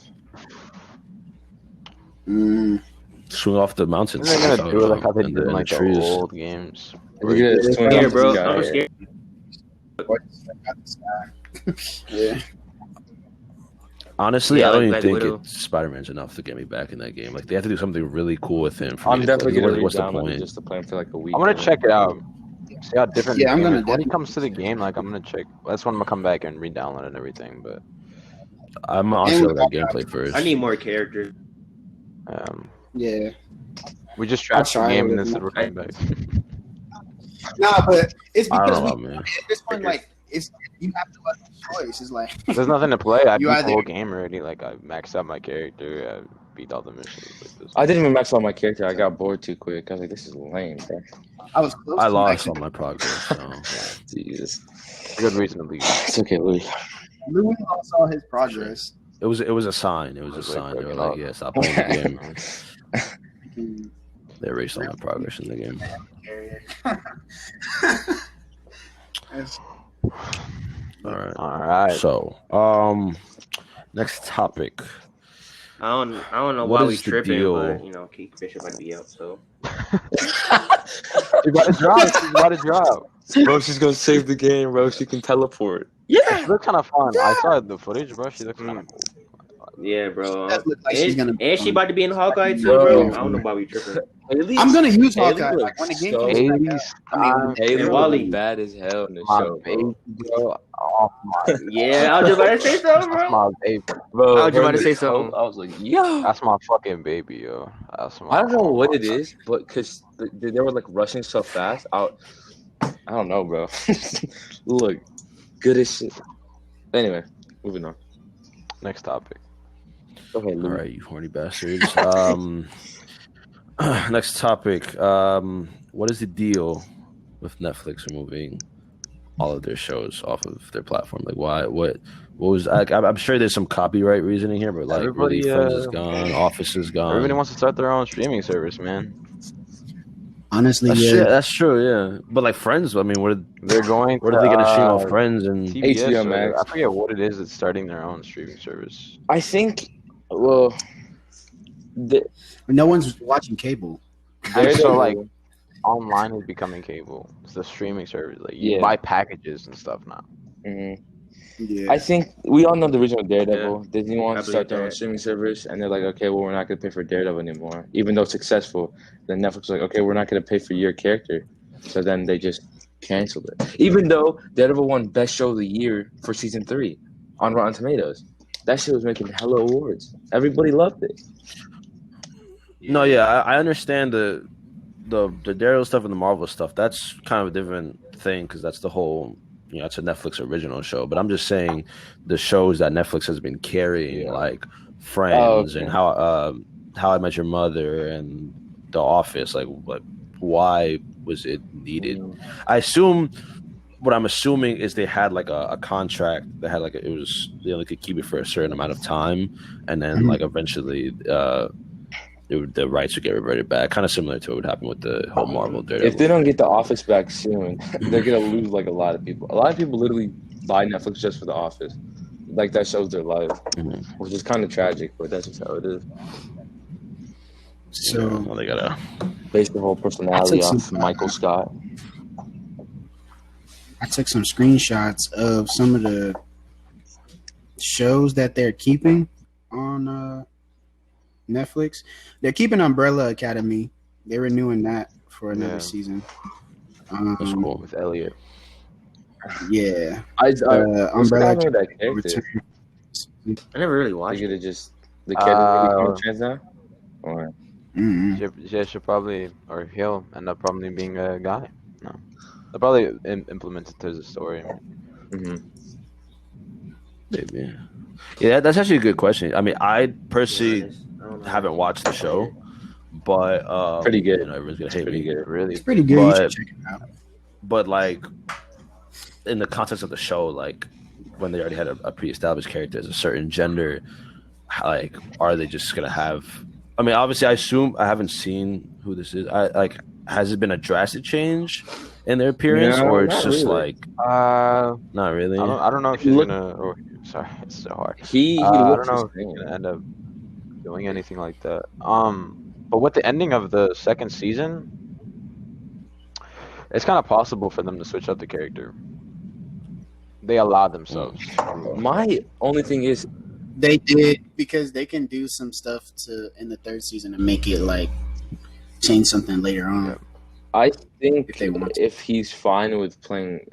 Swing off the mountains.
they're gonna do it like how they
And
do in
the
like the
trees.
old games.
We're going to swing
Here,
off
bro.
the
I'm
sky.
scared.
Yeah.
Honestly,
Yeah,
I don't
like
even
Black
think
Widow.
Spider-Man's enough to get me back in that game. Like they have to do something really cool with him. For
I'm
me to
definitely
play.
going to
What's the
re-download it
point?
just to play him for like a week.
I'm gonna check it out. See how different.
Yeah, I'm
the game
gonna
is. When it
definitely-
comes to the game, like I'm gonna check. That's when I'm gonna come back and re-download it and everything. But
I'm honestly
And
looking at gameplay first.
I need more characters.
Yeah.
we just
I'll
trashed the
try
game
it
and
with
then said
my-
we're coming back.
Nah, but it's
I
because
don't know, man.
at this point, like, it's you have to let the choice. It's like
There's nothing to play. I
You
beat the
either-
whole game already. Like I maxed out my character. I beat all the missions. Like this.
I didn't even max out my character. I got bored too quick. I was like, this is lame, bro.
I was close.
I
to
lost
maxing.
all my progress. So.
Jesus.
Good reason to leave.
It's okay, Louis.
Louis lost all his progress.
It was a sign. It was a
was like,
sign. They were
fucking
like,
up.
yeah, stop playing the game.
Mm,
They erased all my progress in the game.
carrier. That's-
All right.
All right.
So, next topic.
I don't know
What
why we
is the
tripping,
deal?
but you know, Keith Bishop might be out, so
You got to drop. You got to drop.
Bro, she's going to save the game, bro. She can teleport.
She looks kind of fun. I saw the footage, bro. She looks kind of cool.
Yeah, bro.
That look like she's gonna.
And she about to be in Hawkeye too,
Bro.
bro. I don't know why we tripping.
Haley,
I'm gonna use
Haley
Hawkeye. Like
looks
when the game
so.
comes back
Haley
out. I mean,
Haley
Bro.
looks bad as hell in the
my
show,
baby,
bro.
bro. Oh my,
Yeah, I was just about to say something,
that's
bro.
my baby.
Bro,
I was just
her
about
in
to
the
say
coat,
something.
I was like, yo.
That's my fucking baby, yo. That's my.
I don't know
oh
what
my
it is, but because they were like rushing so fast. I don't know, bro. Look, good as shit. Anyway, moving on.
Next topic.
Okay,
All
Lou.
right, you horny bastards. Next topic. What is the deal with Netflix removing all of their shows off of their platform? Like, why? What was? I'm sure there's some copyright reasoning here, but like,
Everybody,
really, Friends is gone, Office is gone.
Everybody wants to start their own streaming service, man.
honestly,
That's
yeah.
true. That's true. Yeah, but like Friends, I mean,
They're going.
where are they gonna stream off Friends and?
TBS
HBO
or
Max.
I forget what it is. It's starting their own streaming service.
I think, well,
No one's watching cable.
So like, online is becoming cable. It's the streaming service. Like you
Yeah.
buy packages and stuff now.
Mhm.
Yeah.
I think we all know the original Daredevil. Disney
I
wants to start
believe
their own
that.
streaming service, and they're like, okay, well, we're not going to pay for Daredevil anymore, even though it's successful. Then Netflix was like, okay, we're not going to pay for your character, so then they just canceled it. Even though Daredevil won Best Show of the Year for season 3 on Rotten Tomatoes, that shit was making hella awards. Everybody loved it.
No, yeah, I understand the Daredevil stuff and the Marvel stuff. That's kind of a different thing because that's the whole, it's a Netflix original show. But I'm just saying the shows that Netflix has been carrying, like Friends and How I Met Your Mother and The Office. Like why was it needed? What I'm assuming is they had like a contract. They had they only could keep it for a certain amount of time, and then like eventually. The rights would get reverted back, kind of similar to what would happen with the whole Marvel Daredevil.
If they don't get The Office back soon, they're gonna lose like a lot of people. A lot of people literally buy Netflix just for The Office. Like that shows their life, which is kind of tragic, but that's just how it is.
So
well, they gotta.
Based the whole personality
I took
off
some-
Michael Scott.
I took some screenshots of some of the shows that they're keeping on Netflix. They're keeping Umbrella Academy. They're renewing that for another
Yeah.
season.
That's cool.
With Elliot.
Yeah.
What's
Umbrella
going on with that character?
Return.
I never really
Are
watched
you
it.
gonna just the character become trans now? Or
Mhm.
She'll probably, or he'll end up probably being a guy. No, they'll probably implement it to the story.
Maybe. Yeah, that's actually a good question. I mean, I personally
I don't know.
haven't watched the show, but
Pretty good.
Everyone's gonna
It's
hate
pretty
me.
good.
Really,
It's pretty good. You
But-
should check it out.
But like, in the context of the show, like when they already had a pre-established character as a certain gender, like, are they just gonna have? I mean, obviously, I assume I haven't seen who this is. Has it been a drastic change in their appearance,
No,
or it's
not
just
really.
like
I
not really?
don't know if she's
Look-
gonna. Oh, sorry, it's so hard.
he
I don't
looks
know
the
if he's
same.
gonna end up doing anything like that. But with the ending of the second season, it's kind of possible for them to switch up the character. They allowed themselves.
My only thing is,
They did because they can do some stuff in the third season and make it like change something later on.
Yeah.
I think
If they want to.
if he's fine with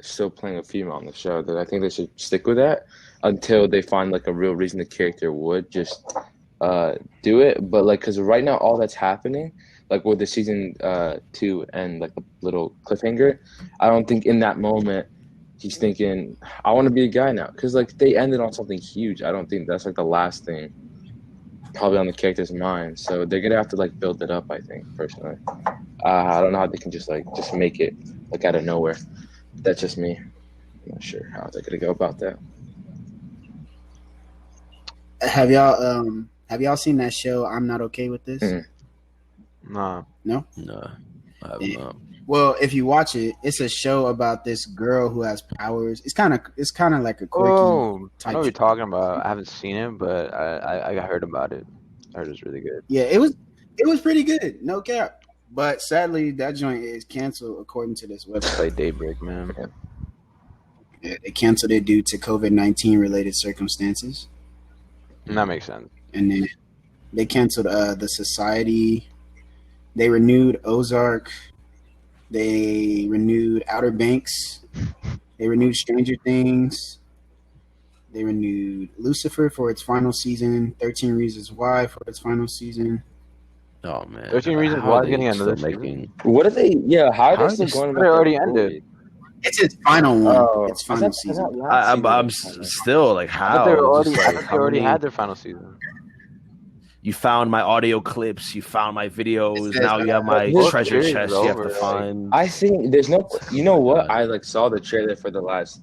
still playing a female on the show, then I think they should stick with that until they find like a real reason the character would just do it. But like, because right now all that's happening, like with the season 2 and like the little cliffhanger, I don't think in that moment he's thinking, I want to be a guy now, because like they ended on something huge. I don't think that's like the last thing probably on the character's mind, so they're gonna have to like build it up, I think, personally. I don't know how they can just make it like out of nowhere. That's just me. I'm not sure how they're gonna go about that.
Have y'all seen that show? I'm Not Okay with This.
Mhm.
Nah.
No, I have
Yeah.
not.
Well, if you watch it, it's a show about this girl who has powers. It's kind of like a quirky.
Oh, I
type
know what you're
show.
talking about. I haven't seen it, but I heard about it. I heard it's really good.
Yeah, it was pretty good, no cap. But sadly, that joint is canceled according to this website.
Play Daybreak, man.
Yeah, they canceled it due to COVID-19 related circumstances.
And that makes sense.
and then they canceled the Society. They renewed Ozark. They renewed Outer Banks. They renewed Stranger Things. They renewed Lucifer for its final season. 13 Reasons Why for its final season.
Oh man,
13 Reasons
How
Why
are
is
they
getting
still
another season?
making?
What are they? Yeah, how are
How
they
are
still
they
going
It
about
already
their
ended.
story?
It's its final one.
Oh,
Its final season.
I'm still like,
I thought they
how?
were already.
Just
I
like
thought they
how
already
many?
had their final season.
You found my audio clips. You found my videos.
says,
Now you have my
this
treasure
series
chest.
is
You have to
over, like-
find.
I think there's no. You know
Oh my
what?
God.
I like saw the trailer for the last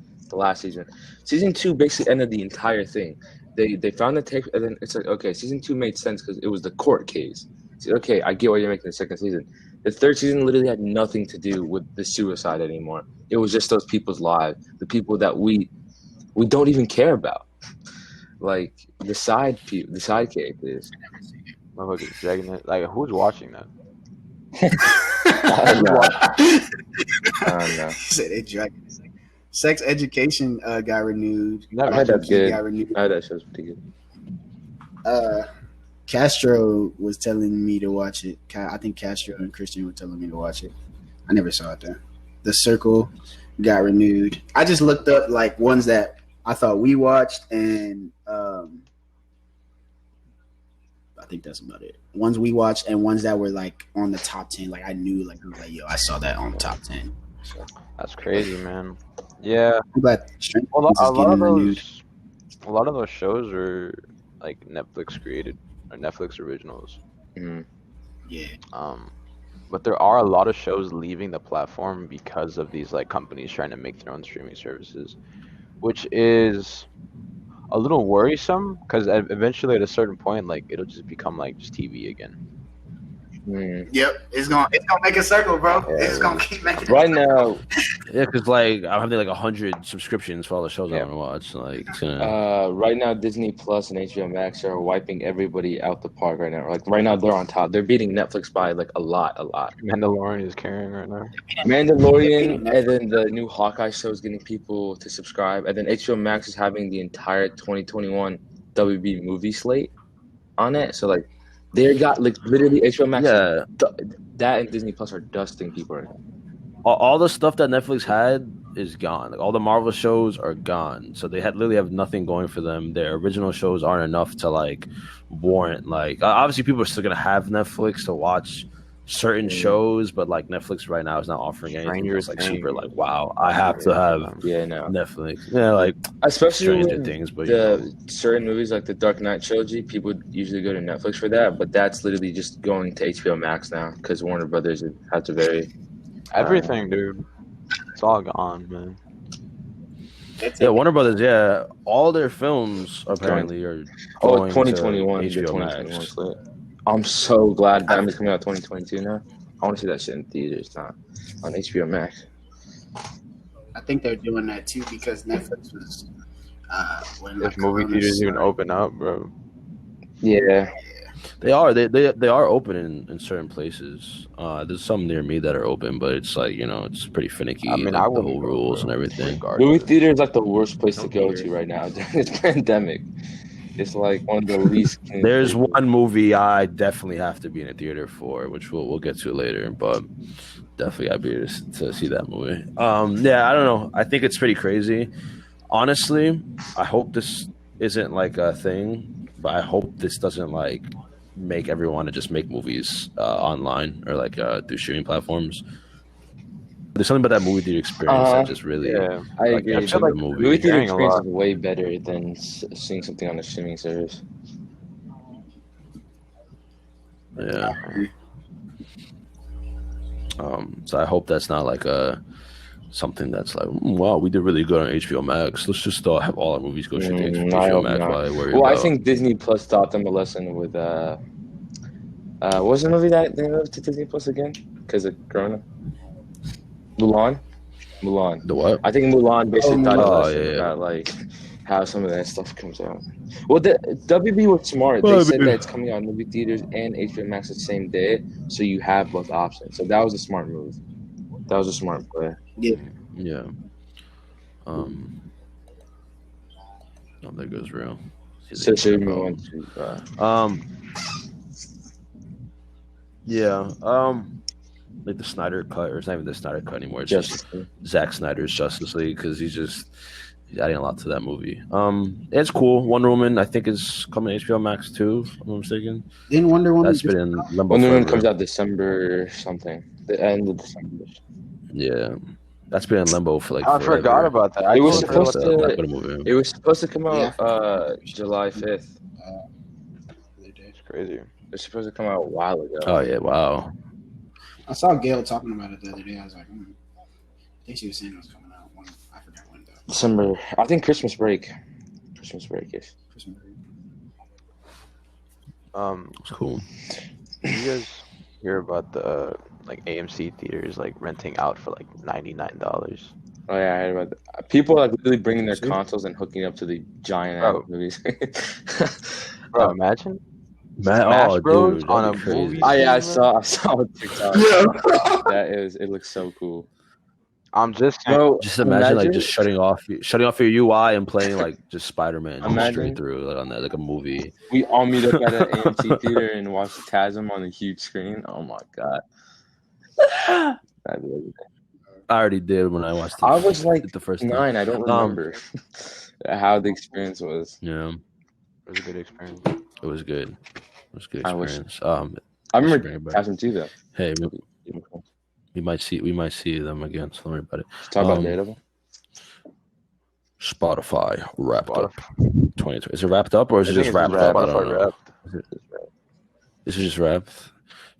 season. Season 2 basically ended the entire thing. They found the tape, and then it's like, okay, season 2 made sense because it was the court case. So, okay, I get why you're making the second season. The third season literally had nothing to do with the suicide anymore. It was just those people's lives, the people that we don't even care about, like the side characters.
Motherfuckers dragging it. Like, who's watching that?
I don't know. I don't know.
He said they dragged it. Sex Education got renewed.
Never
I heard that's
Key
good.
got renewed.
I heard that show's pretty good.
Castro was telling me to watch it. I think Castro and Christian were telling me to watch it. I never saw it though. The Circle got renewed. I just looked up like ones that I thought we watched, and I think that's about it. Ones we watched and ones that were like on the top 10. Like I knew, like I was like, yo, I saw that on the top 10. So
That's crazy, man. Yeah.
I'm glad Stranger
Well,
Things is getting renewed.
a lot of those shows are like Netflix created or Netflix originals.
Mhm.
Yeah.
But there are a lot of shows leaving the platform because of these like companies trying to make their own streaming services, which is a little worrisome because eventually at a certain point, like it'll just become like just TV again.
Yep. It's gonna make a circle, bro.
Yeah,
It's gonna keep making
Right now,
Yeah, because like I'm having like 100 subscriptions for all the shows I
Yeah.
want to watch. Like, it's gonna.
right now, Disney Plus and HBO Max are wiping everybody out the park right now. Like right now, they're on top. They're beating Netflix by like a lot.
Mandalorian is carrying right now.
Mandalorian, and then the new Hawkeye show is getting people to subscribe, and then HBO Max is having the entire 2021 WB movie slate on it. So like, they got like literally HBO Max.
Yeah,
That and Disney Plus are dusting people right now.
all the stuff that Netflix had is gone. Like all the Marvel shows are gone. So they literally have nothing going for them. Their original shows aren't enough to like warrant like obviously people are still gonna have Netflix to watch certain shows, but like Netflix right now is not offering anything
Stranger
that's like super
Things.
like wow, I have to have
Yeah, no.
Netflix. Yeah, like
Especially
Stranger
with
Things, but you know.
certain movies like the Dark Knight trilogy, people usually go to Netflix for that, but that's literally just going to HBO Max now because Warner Brothers had to vary.
Everything, dude. It's all gone, man.
Yeah, Warner Brothers, yeah, all their films apparently are going
2021,
to
the
HBO
2021
Max.
slate. I'm so glad Batman's coming out 2022 now. I want to see that shit in theaters, not on HBO Max.
I think they're doing that too because Netflix was when
If movie theaters even open up, bro.
Yeah.
They are open in certain places. There's some near me that are open, but it's like it's pretty finicky.
I mean,
like,
I
the
wouldn't
whole
go,
rules
bro.
and everything.
Movie theater is like the worst place to
Don't
go
hear
to
it.
right now during this pandemic. It's like one of the least.
There's one movie I definitely have to be in a theater for, which we'll get to later, but definitely I'd be able to see that movie. Yeah, I don't know. I think it's pretty crazy. Honestly, I hope this isn't like a thing, but I hope this doesn't like make everyone to just make movies online or like do streaming platforms. There's something about that movie theater experience that just really
Yeah.
I
like
agree.
eps up
like
the movie.
Movie theater
Hearing a
experience
lot.
is way better than seeing something on a streaming service.
Yeah. So I hope that's not like something that's like, wow, we did really good on HBO Max. Let's just have all our movies go straight to
I
HBO
hope
Max
not.
while I worry
Well, I
about.
think Disney Plus taught them a lesson with what was the movie that they moved to Disney Plus again because of Corona? Mulan.
The what?
I think Mulan basically taught a
Oh,
lesson
yeah.
about like how some of that stuff comes out. Well, the WB was smart. They
Well, I
said
mean-
that it's coming out in movie theaters and HBO Max the same day, so you have both options. So that was a smart move. That was a smart play.
Yeah. Oh, there goes Real.
So should we
bro.
move on to
Yeah. Like the Snyder cut, or it's not even the Snyder cut anymore. It's
Justice
just
League?
Zack Snyder's Justice League because he's adding a lot to that movie. It's cool. Wonder Woman, I think, is coming to HBO Max too, if I'm not mistaken.
Didn't Wonder Woman
That's
just
been in limbo
Wonder Woman
forever.
comes out December something. The end of December.
Yeah, that's been in limbo for like.
I
forever.
forgot about that.
It was
totally
supposed
forgot about
to-
Black Widow movie.
It was supposed to come out
Yeah.
July 5th.
that. It's crazy.
It was supposed to come out a while ago.
Oh yeah! Wow.
I saw Gail talking about it the other day. I was like, I think she was saying it was coming out. I forgot when though.
December. I think Christmas break. Christmas break is.
Christmas break.
It's cool.
Did you guys hear about the like AMC theaters like renting out for like $99?
Oh yeah, I heard about that. People are like literally bringing their
See?
consoles and hooking up to the giant
Bro.
ass movies.
Bro, imagine
Man,
Smash Bros.
Dude,
on
that'd
a
be crazy.
movie.
Oh yeah, I saw a TikTok. It looks so cool.
I'm just saying,
Bro,
Just imagine like just shutting off your UI and playing like just Spider-Man just
Imagine.
straight through like on that like a movie.
we all meet up at an AMC theater and watch TASM on a huge screen. Oh my god. That'd be amazing.
I already did when I watched.
I was like
the first time.
9. I don't remember how the experience was.
Yeah,
it was a good experience.
it was good. It was a good
I wish-
experience.
I
Bring
remember
it back.
TASM too though.
Hey, we might see them again. So don't worry about it.
Talk about
Um,
Daredevil.
Spotify wrapped up
Spotify.
2020. Is it wrapped up or is it
I think
just
it's
wrapped up? I
Spotify
don't know.
wrapped.
This is just wrapped.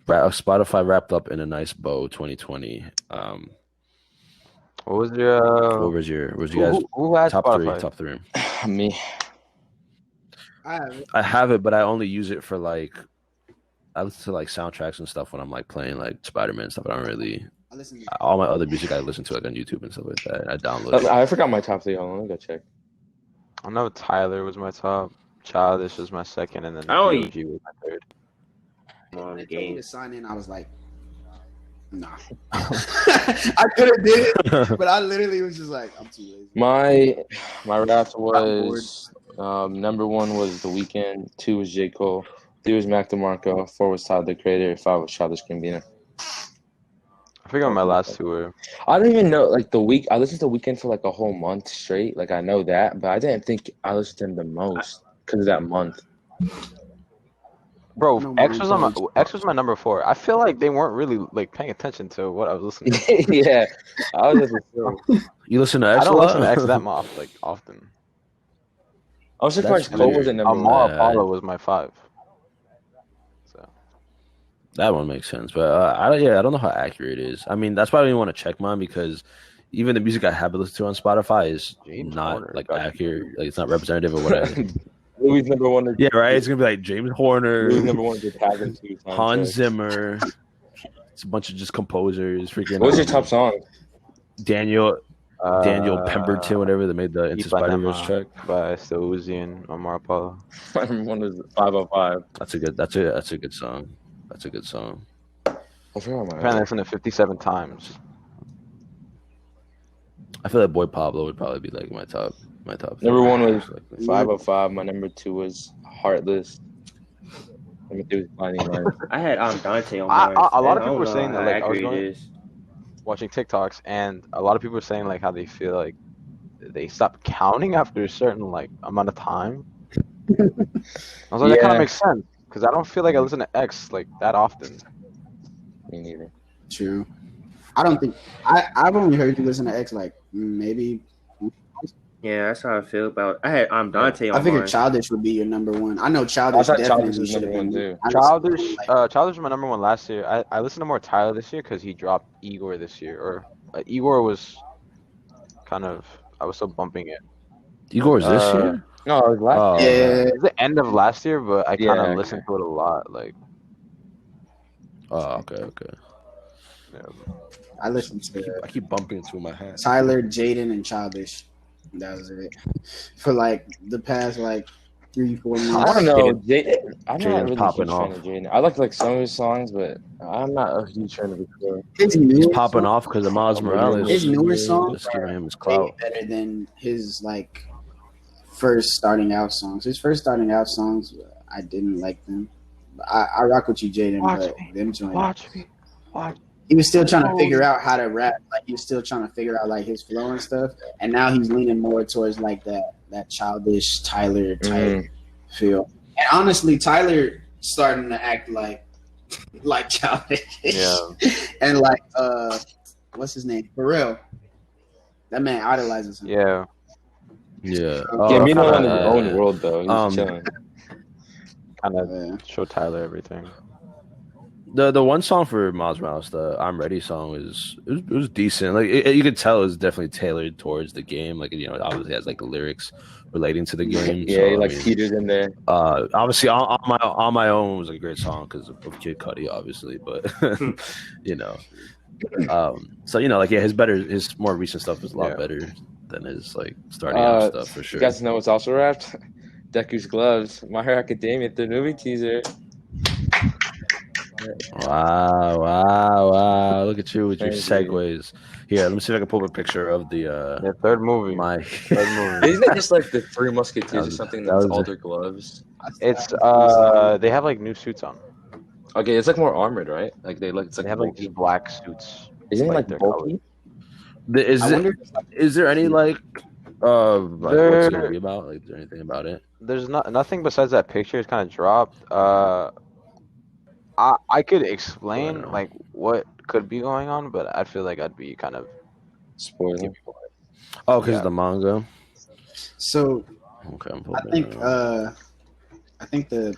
Spotify wrapped up in a nice bow 2020.
What was your
What was your guys
who has
top
Spotify?
three? Top three.
Me.
I have it.
I have it, but I only use it for like I listen to like soundtracks and stuff when I'm like playing like Spider-Man stuff. I don't really
I listen to
all my other music I listen to like on YouTube and stuff like that. I download it.
I forgot my top 3. Hold on, let me go check.
I know Tyler was my top, Childish was my second, and then
I only-
POG was my third.
On
When
the
they told me
game.
to sign in, I was like, nah. I could have did it, but I literally was just like, I'm too lazy.
My rap was number 1 was The Weeknd, 2 was J. Cole, 3 was Mac DeMarco, 4 was Tyler the Creator, 5 was Childish Gambino.
I forgot what my last two were.
I don't even know like I listened to Weeknd for like a whole month straight. Like I know that, but I didn't think I listened to him the most because of that month.
Bro,
No,
X
mine
was
too.
X was my number 4. I feel like they weren't really like paying attention to what I was listening to.
Yeah, I was just
You listen to X
I don't
a lot?
listen to X that often.
I was surprised
That's
Cole
weird.
wasn't number
Amar
1.
Apollo was my 5. So
That one makes sense, but I don't know how accurate it is. I mean, that's why I don't even want to check mine because even the music I have to listen to on Spotify is
James
not
Horner
like
got you.
accurate. Like it's not representative of what I.
Louis number 1.
Yeah, right. It's gonna be like James Horner,
Louis number 1 did Tavern 2 times.
Hans Zimmer. It's a bunch of just composers. Freaking.
What was your top song?
Daniel Pemberton, whatever that made the Into Spider-Verse
Ipanema
track.
by Still Uzi and Omar Apollo.
My number 1 was 505.
That's a good song. That's a good song.
I forgot my
Apparently, I listened to 57 times.
I feel like Boy Pablo would probably be like my top.
Number
three.
1 was
Like,
505. My number 2 was Heartless. Number 3 was Blinding Lights.
I had Dante on
I-
mine.
a lot of
I don't
people were
know
saying that,
how
like, I was
accurate
going-
it is.
Watching TikToks, and a lot of people were saying like how they feel like they stop counting after a certain like amount of time. I was like, that kind
Yeah.
of makes sense because I don't feel like I listen to X like that often.
Me neither.
True. I don't think I've only heard you listen to X like maybe.
Yeah, that's how I feel about. I had Dante on
I figured
mine.
Childish would be your number 1. I know
I
Childish
thought
definitely
Childish was
should
number
have
1
been.
too.
I listened
Childish,
to him, like,
Childish was my number 1 last year. I listened to more Tyler this year because he dropped Igor this year, or Igor was kind of I was still bumping it.
Igor's this
Uh,
year?
No, it was last.
Oh,
yeah,
It was the end of last year, but I kind of
Yeah,
listened to it a lot. Like,
okay.
yeah.
I listened to
I keep bumping into my hat.
Tyler, Jaden, and Childish. That was it for like the past like 3-4 months.
I don't know. Jaden, I'm
Jaden's
not really a
popping
huge
off.
fan of Jaden. I like some of his songs, but I'm not a huge fan of his song.
His
He's
newer
popping
song-
off because of Miles Morales.
His newer songs
Just giving him his
way
clout.
better than his like first starting out songs. His first starting out songs, I didn't like them. I rock with you, Jaden, but them joints.
Watch me. Watch.
He was still trying to figure out how to rap. Like he was still trying to figure out like his flow and stuff. And now he's leaning more towards like that childish Tyler type feel. And honestly, Tyler starting to act like childish.
Yeah.
And like what's his name? Pharrell. That man idolizes him.
Yeah.
Yeah.
Gambino in his own world though. He's chilling.
Kind of show Tyler everything.
The one song for Miles Morales, the "I'm Ready" song, it was decent. Like you could tell it was definitely tailored towards the game. Like it obviously has like lyrics relating to the game.
Yeah,
so,
like Peter's in there.
Obviously, on my own was a great song because of Kid Cudi, obviously. But so like his more recent stuff is a lot better than his like starting out stuff for sure.
You guys know what's also rapped? Deku's Gloves, My Hero Academia, the movie teaser.
Wow! Look at you with your segues. Here, let me see if I can pull up a picture of the
third movie.
My
third movie.
Isn't it just like the Three Musketeers or something that's all their gloves?
It's they have like new suits on.
Okay, it's like more armored, right? Like they have
like these black suits.
Isn't it like bulky?
Is there any like what's it gonna be about? Like, is there anything about it?
There's nothing besides that picture. It's kind of dropped. I could explain like what could be going on, but I feel like I'd be kind of
spoiling.
Oh, because of the manga.
So
okay,
I think the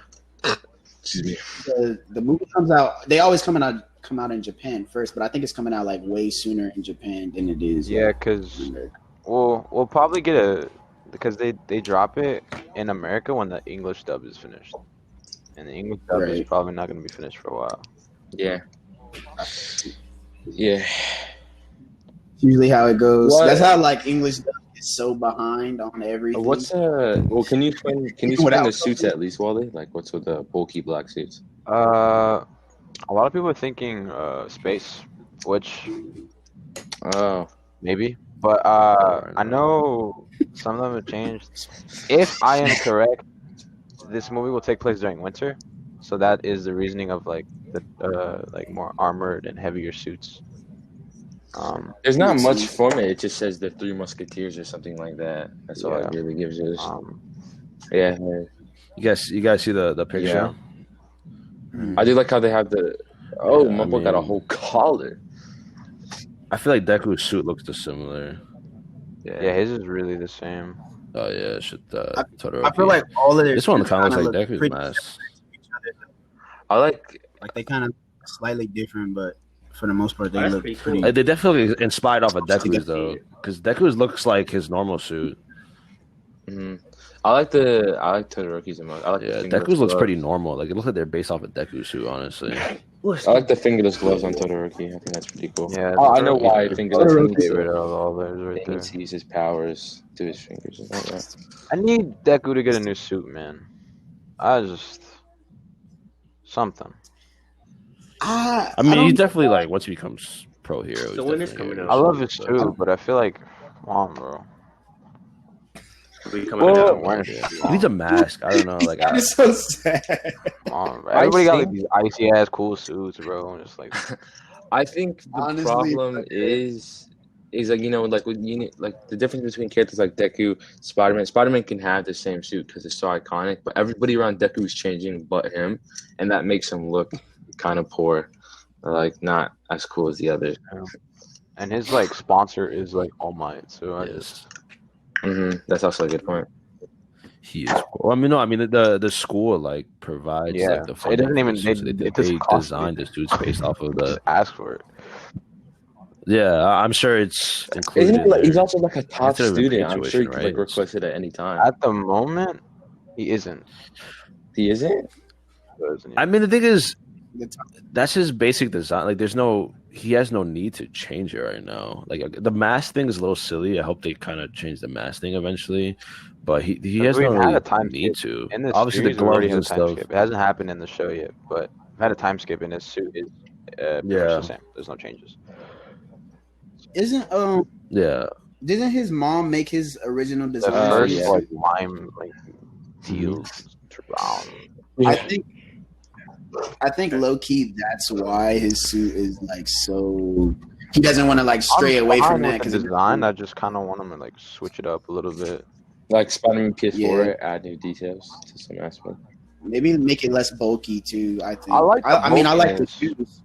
movie comes out. They always come out in Japan first, but I think it's coming out like way sooner in Japan than it is.
Yeah, because we'll probably get because they drop it in America when the English dub is finished. And the English dub is probably not going to be finished for a while.
Yeah. Yeah.
It's usually how it goes. That's how like English dub is so behind on everything.
Can you explain the suits at least, Wally? Like what's with the bulky black suits?
A lot of people are thinking space, which maybe. But I know some of them have changed. If I am correct, this movie will take place during winter, so that is the reasoning of like the like more armored and heavier suits.
There's not much from it. It just says the Three Musketeers or something like that. That's all it really gives us. Yeah.
You guys see the picture?
Yeah. I do like how they have the. Oh, Mumbo got a whole collar.
I feel like Deku's suit looks similar.
Yeah, his is really the same.
Oh yeah,
I feel like all of
this one kind of looks like Deku's mask.
I like
they kind of slightly different, but for the most part they look pretty.
They definitely inspired off of Deku's though, because Deku's looks like his normal suit.
Mm-hmm. I like Todoroki's the most.
Deku's looks pretty normal. Like it looks like they're based off of Deku's suit, honestly.
I like the fingerless gloves on Todoroki. I think that's pretty cool.
Yeah,
I know why fingerless.
He
needs to use his powers to his fingers and all that.
I need Deku to get a new suit, man. Something.
I mean, he definitely like once he becomes pro hero.
So when is coming out?
I love his suit, but I feel like, come on, bro.
He needs a mask. I don't know. Like,
it's so sad.
Come on, bro. Everybody got like these icy ass cool suits, bro. Just like,
I think the problem is like like like the difference between characters like Deku, Spider-Man. Spider-Man can have the same suit because it's so iconic, but everybody around Deku is changing, but him, and that makes him look kind of poor, like not as cool as the others.
And his like sponsor is like All Might, so I just.
That's also a good point.
He is. Well, I mean, the school like provides like the
it doesn't even.
They designed this dude's based off of the.
Ask for it.
Yeah, I'm sure it's included.
He's also like a top student. I'm sure he could like request it at any time.
At the moment, he isn't.
He isn't.
I mean, the thing is, that's his basic design. Like, he has no need to change it right now. Like the mask thing is a little silly. I hope they kind of change the mask thing eventually, but he has no need to. Obviously, the gloves and stuff.
It hasn't happened in the show yet, but I've had a time skip, and his suit is pretty much the same. There's no changes.
Isn't Didn't his mom make his original
The
design?
first
yeah.
like lime, like teal brown.
I think low key that's why his suit is like so. He doesn't want to like stray away from that
because
because
the design. I just kind of want him to like switch it up a little bit.
Like Spider-Man PS4,
Yeah.
add new details to some aspect.
maybe make it less bulky too. I think.
I like the
I mean, I like the
bulkiness.
shoes.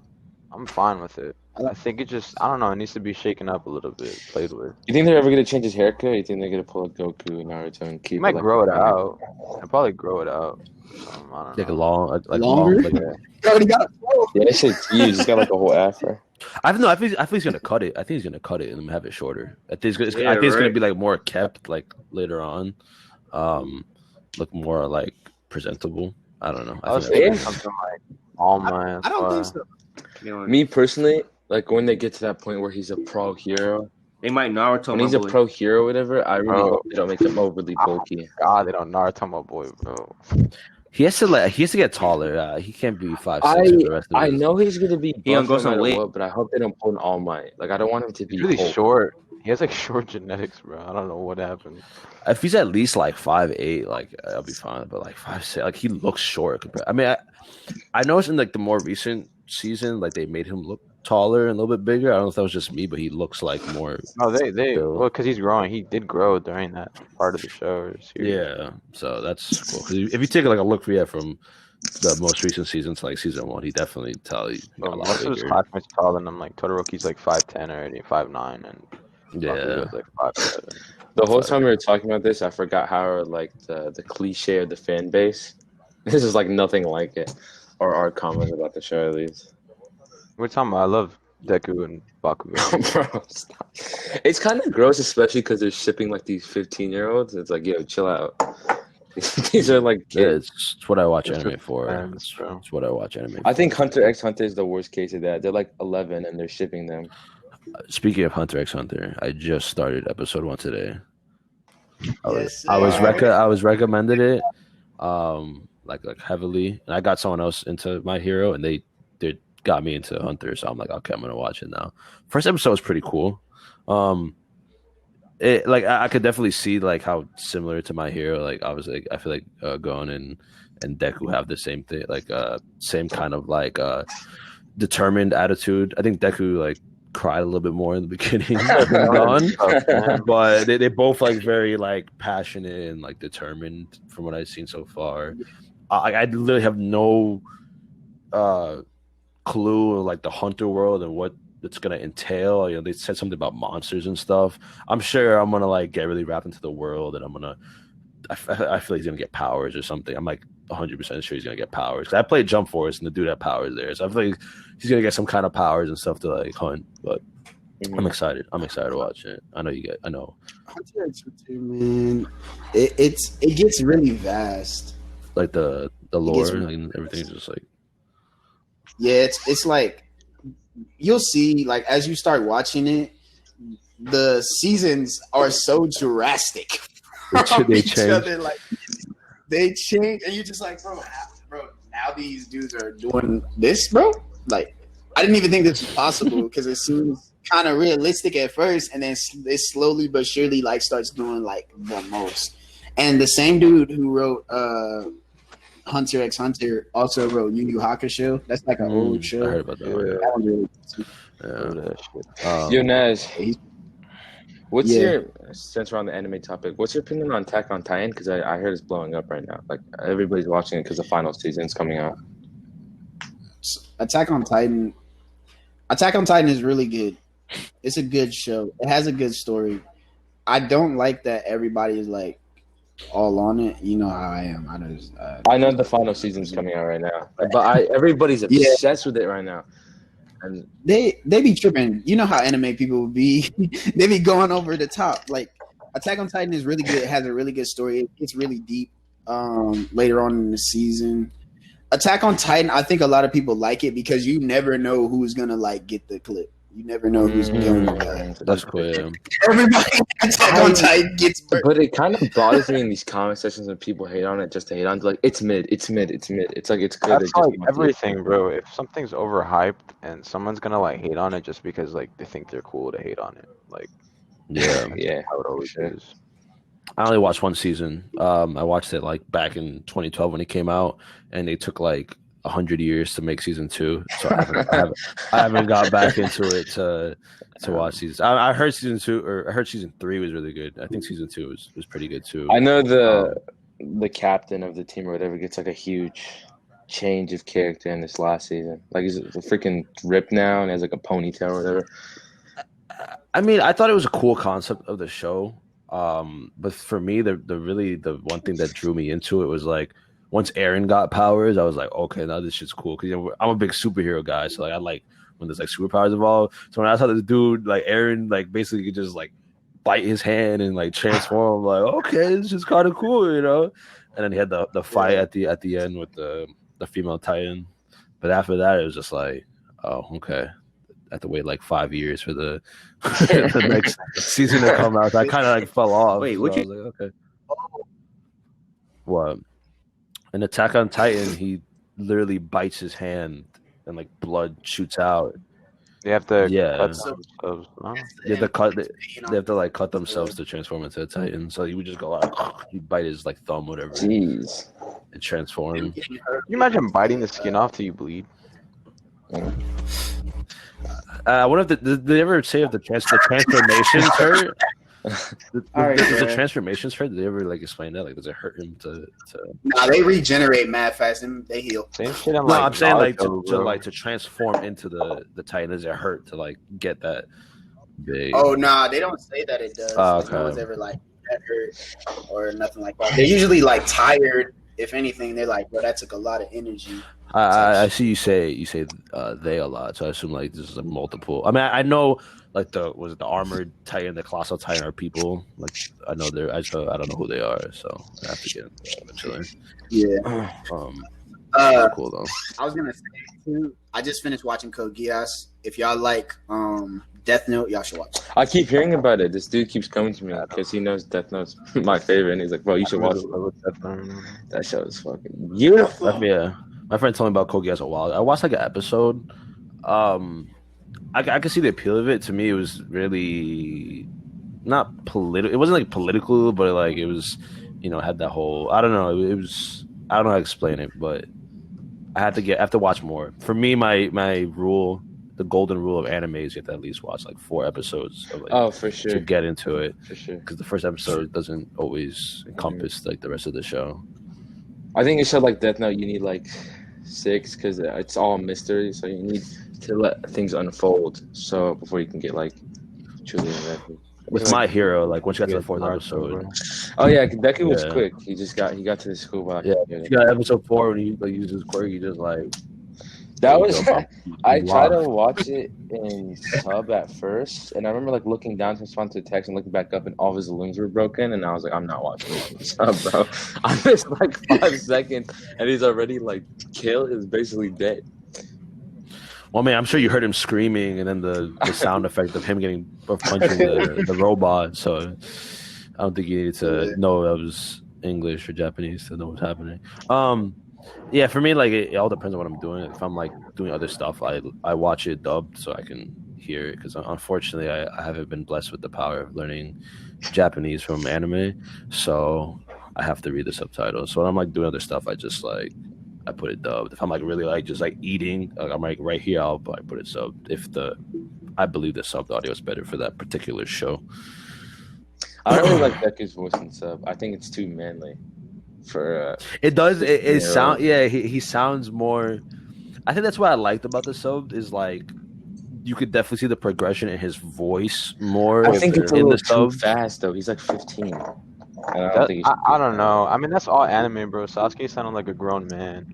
I'm fine with it.
I like-
I think it just, I don't know, it needs to be shaken up a little bit, played with.
You think they're ever gonna change his haircut? You think they're gonna pull a Goku and Naruto and keep
He might
it like
grow it
the-
out. I'll probably grow it out. I don't
Like a
know.
long, like
Longer?
long. Like,
He already got a flow.
Yeah, that shit's huge. He's got like a whole afro.
I don't know. I think he's gonna cut it. I think he's gonna cut it and have it shorter. I think it's
Yeah,
gonna
right.
be like more kept like later on, look more like presentable. I don't know.
I was
think
thinking
Yeah.
something like Alma.
I don't think so.
You know,
Me personally, like when they get to that point where he's a pro hero,
they might Naruto.
when
my
he's a
boy.
pro hero, or whatever, I really
Bro.
hope they don't make him overly bulky.
God, they don't Naruto, my boy, bro.
he has to get taller. He can't be 5'6"
I
for the rest of
I
his.
know he's gonna be
He gonna
buff
go
no
some
matter
weight.
what, but I hope they don't pull an All Might. Like I don't want him to be
He's really
Hulk.
short. He has like short genetics, bro. I don't know what happened.
If he's at least like 5'8", like I'll be fine. But like 5'6", like he looks short. I mean, I noticed in like the more recent season, like they made him look taller and a little bit bigger. I don't know if that was just me, but he looks like more.
No, they
Bill.
well, because he's growing. He did grow during that part of the show. Or series.
Yeah, so that's cool. 'Cause if you take like a look from the most recent season to like season 1, he definitely tell you got a
Well,
lot
most of his
bigger.
classmates are taller than him. Like Todoroki's like 5'10" already, 5'9", and
Yeah,
Bakugo's like 5'7".
The whole time we were talking about this, I forgot how like the cliche of the fan base. This is like nothing like it, or our comments about the show at least.
We're talking about. I love Deku and Bakugo.
Bro, stop. It's kind of gross, especially because they're shipping like these 15-year-olds. It's like, yo, chill out. These are like
yeah,
kids.
it's what I watch
It's
anime
just
for.
fans, bro.
It's what I watch anime.
I think Hunter x Hunter is the worst case of that. They're like 11 and they're shipping them.
Speaking of Hunter x Hunter, I just started episode 1 today.
Yes,
I was
sir.
recommended it, like heavily, and I got someone else into My Hero, and they got me into Hunter, so I'm like, okay, I'm gonna watch it now. First episode was pretty cool. It like I could definitely see like how similar to My Hero. Like obviously, I feel like Gon and Deku have the same thing, like same kind of like determined attitude. I think Deku like cried a little bit more in the beginning than Gon, but they both like very like passionate and like determined from what I've seen so far. I literally have no clue of like the hunter world and what it's gonna entail. You know, they said something about monsters and stuff. I'm sure I'm gonna like get really wrapped into the world, and I feel like he's gonna get powers or something. I'm like 100% sure he's gonna get powers. 'Cause I played Jump Force and the dude had powers there, so I feel like he's gonna get some kind of powers and stuff to like hunt. But I'm excited. I'm excited to watch it. I know you get. I know.
Hunter x Hunter, man, it gets really vast.
Like the lore
gets-
and everything's just like
Yeah, it's like you'll see like as you start watching it, the seasons are so drastic.
they
from each
change.
other, like they change, and you're just like, bro, now these dudes are doing this, bro. Like, I didn't even think this was possible because it seems kind of realistic at first, and then it slowly but surely like starts doing like the most. And the same dude who wrote Hunter x Hunter also wrote Yu Yu Hakusho. That's like an old show.
I heard about that.
That one's really good too.
Yeah.
Yo, Naz,
He's-
what's
Yeah.
your, since we're on the anime topic, what's your opinion on Attack on Titan? Because I heard it's blowing up right now. Like, everybody's watching it because the final season's coming out.
Attack on Titan. Attack on Titan is really good. It's a good show. It has a good story. I don't like that everybody is like all on it. You know how I am.
I know the final season's coming out right now, but everybody's
Yeah.
obsessed with it right now. And
They be tripping. You know how anime people be. They be going over the top. Like Attack on Titan is really good. It has a really good story. It's really deep. Later on in the season, Attack on Titan. I think a lot of people like it because you never know who's gonna like get the clip. You never know who's gonna.
That's cool. Yeah.
Everybody in Attack on Titan gets burnt.
But it kind of bothers me in these comment sections when people hate on it just to hate on it. Like, it's mid. It's like, it's good.
That's
It just
like
wants to-
everything, bro. If something's overhyped and someone's gonna like hate on it just because like they think they're cool to hate on it, like
Yeah.
Yeah,
How it
for
always
sure.
is.
I only watched one season. I watched it like back in 2012 when it came out, and they took like 100 years to make season 2. So I haven't got back into it to watch season. I heard season 2, or I heard season 3 was really good. I think season 2 was pretty good too.
I know the
Um,
the captain of the team or whatever gets like a huge change of character in this last season. Like he's a freaking ripped now and has like a ponytail or whatever.
I mean, I thought it was a cool concept of the show. But for me, the one thing that drew me into it was like once Aaron got powers, I was like, okay, now this shit's cool because I'm a big superhero guy, so like I like when there's like superpowers involved. So when I saw this dude like Aaron, like basically could just like bite his hand and like transform, I'm like, okay, this is kind of cool, you know. And then he had the fight at the end with the female Titan. But after that, it was just like, oh, okay. I have to wait like 5 years for the the next season to come out. So I kind of like fell off.
Wait,
so
what
I was like, okay. What? In Attack on Titan, he literally bites his hand and like blood shoots out.
They have to
Yeah.
cut themselves. No?
They have to cut. They have to like cut themselves to transform into a Titan. So he would just go like, he'd bite his like thumb, whatever,
Jeez.
and transform.
Can you imagine biting the skin off till you bleed?
I wonder if did they ever say if the transformations hurt?
All right,
Does the
bro.
transformations hurt? Did they ever like explain that? Like, does it hurt him to?
Nah, they regenerate mad fast and they heal.
Same shit. I'm
No,
like,
I'm saying like
Naruto,
to
bro.
like to transform into the Titan. Does it hurt to like get that big?
Oh nah, they don't say that it does.
Oh,
No one's
okay.
ever like that hurt or nothing like that. They're usually like tired. If anything, they're like, well, that took a lot of energy.
I see you say they a lot, so I assume like this is like multiple. I mean, I know like was it the armored Titan, the colossal Titan are people. Like I know I don't know who they are, so I have to get into that eventually.
Yeah.
Cool though.
I was gonna say too. I just finished watching Code Geass. If y'all like Death Note, y'all should watch it.
I keep hearing about it. This dude keeps coming to me because he knows Death Note's my favorite, and he's like, "Bro, you should watch it. That show is fucking beautiful."
Yeah, my friend told me about Kogi as a while. I watched like an episode. I could see the appeal of it. To me, it was really not political. It wasn't like political, but like it was, had that whole. I don't know. It was. I don't know how to explain it, but I have to watch more. For me, my rule, the golden rule of anime is you have to at least watch like 4 episodes. Of, like,
Oh, for sure.
to get into it,
For sure.
because the first episode doesn't always encompass like the rest of the show.
I think a show like Death Note, you need like 6 because it's all mystery. So you need to let things unfold. So before you can get like truly invested.
With My Hero, like once you got to the 4th episode,
Oh yeah, Deku was
Yeah.
quick. He got to the school by
yeah, you got episode 4 when he like uses quirk, he just like
That was
Wow.
I tried to watch it in sub at first, and I remember like looking down to respond to the text and looking back up, and all of his limbs were broken, and I was like, I'm not watching this in sub, bro. I missed like 5 seconds, and he's already like killed. Is basically dead.
Well, man, I'm sure you heard him screaming, and then the sound effect of him getting punching the robot. So I don't think you needed to know that was English or Japanese to know what's happening. Yeah, for me, like it all depends on what I'm doing. If I'm like doing other stuff, I watch it dubbed so I can hear it. Because unfortunately, I haven't been blessed with the power of learning Japanese from anime, so I have to read the subtitles. So when I'm like doing other stuff, I just like. I put it dubbed. If I'm like really like just like eating, like I'm like right here, I put it subbed. I believe the subbed audio is better for that particular show.
I don't really like Deku's voice in sub. I think it's too manly for.
It does. It
Yeah.
sound. Yeah, he sounds more. I think that's what I liked about the subbed is like you could definitely see the progression in his voice more.
I think it's a
in
little
the
too
subbed.
fast though. He's like 15. I don't think he should
I don't know. I mean, that's all anime, bro. Sasuke sounded like a grown man.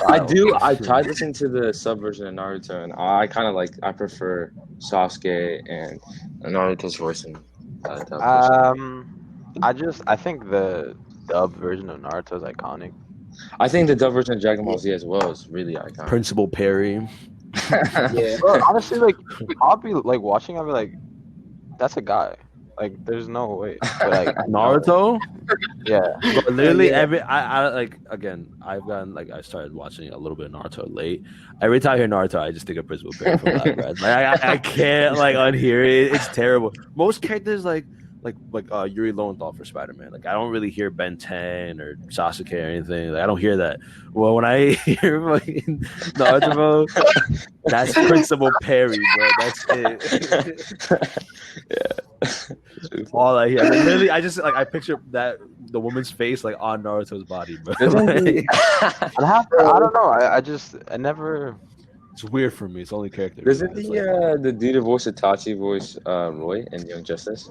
I do. I tried listening to the sub version of Naruto, and I kind of I prefer Sasuke and Naruto's voice in dub version.
I think the dub version of Naruto is iconic.
I think the dub version of Dragon Ball Z as well is really iconic.
Principal Perry.
Yeah.
Bro, honestly, like I'll be like watching. I'll be like, that's a guy. Like, there's no way. But, like,
Naruto.
yeah.
But literally
Yeah.
I like again. I've gotten like I started watching a little bit of Naruto late. Every time I hear Naruto, I just think of Principal Perry from Black Red. Like I can't like unhear it. It's terrible. Most characters like Yuri Lowenthal for Spider-Man. Like I don't really hear Ben 10 or Sasuke or anything. Like I don't hear that. Well, when I hear fucking Naruto, bro, that's Principal Perry, bro. That's it. All I hear, like, literally, I just like I picture that the woman's face like on Naruto's body, bro. Like,
I don't know. I never.
it's weird for me. It's only character.
Doesn't
It's
the dude who voiced Itachi voice Roy in Young Justice?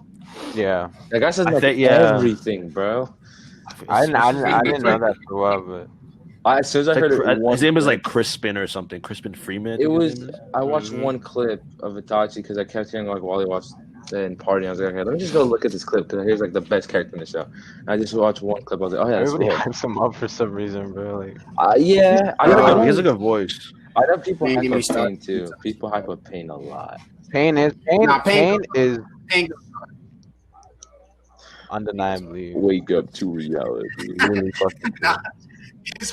Yeah.
That guy says
I
like
think, yeah.
everything, bro.
I didn't know that for a while, but
As soon as I
Like,
heard it,
his name was like Crispin or something. Crispin Freeman. I
it
think his
was.
name is.
I watched one clip of Itachi because I kept hearing like Wally watched and partying. I was like, okay, let me just go look at this clip because here's like the best character in the show. And I just watched one clip. I was like, oh yeah, that's
everybody
cool.
hypes him up for some reason, bro. Like,
Yeah,
He has a good voice.
I know people
Man,
hype
give me
up
start.
Pain too. People hype up Pain a lot.
Pain is
Pain-
undeniably
Wake up to reality.
really fucking good.
his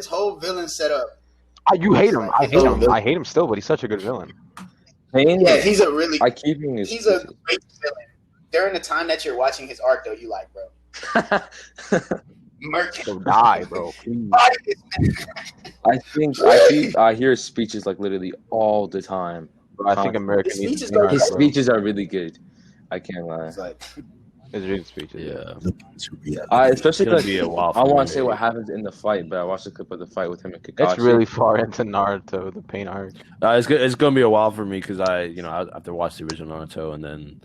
whole villain setup.
You hate him. I hate him. I hate him still, but he's such a good villain.
Pain.
Yeah, he's a really
I keep hearing his.
he's a great villain. During the time that you're watching his arc, though, you like, bro, murk
So
him.
die, bro. Please.
I hear his speeches like literally all the time.
Bro, I think American
His
needs
speeches
to
are-
His
bro.
speeches are really good. I can't lie.
It's like,
His real speeches.
Yeah.
Especially
It's gonna
like
be a while.
I
for
want
me.
to say what happens in the fight, but I watched a clip of the fight with him and Kakashi.
That's really far into Naruto, the Pain arc.
It's gonna be a while for me because I have to watch the original Naruto and then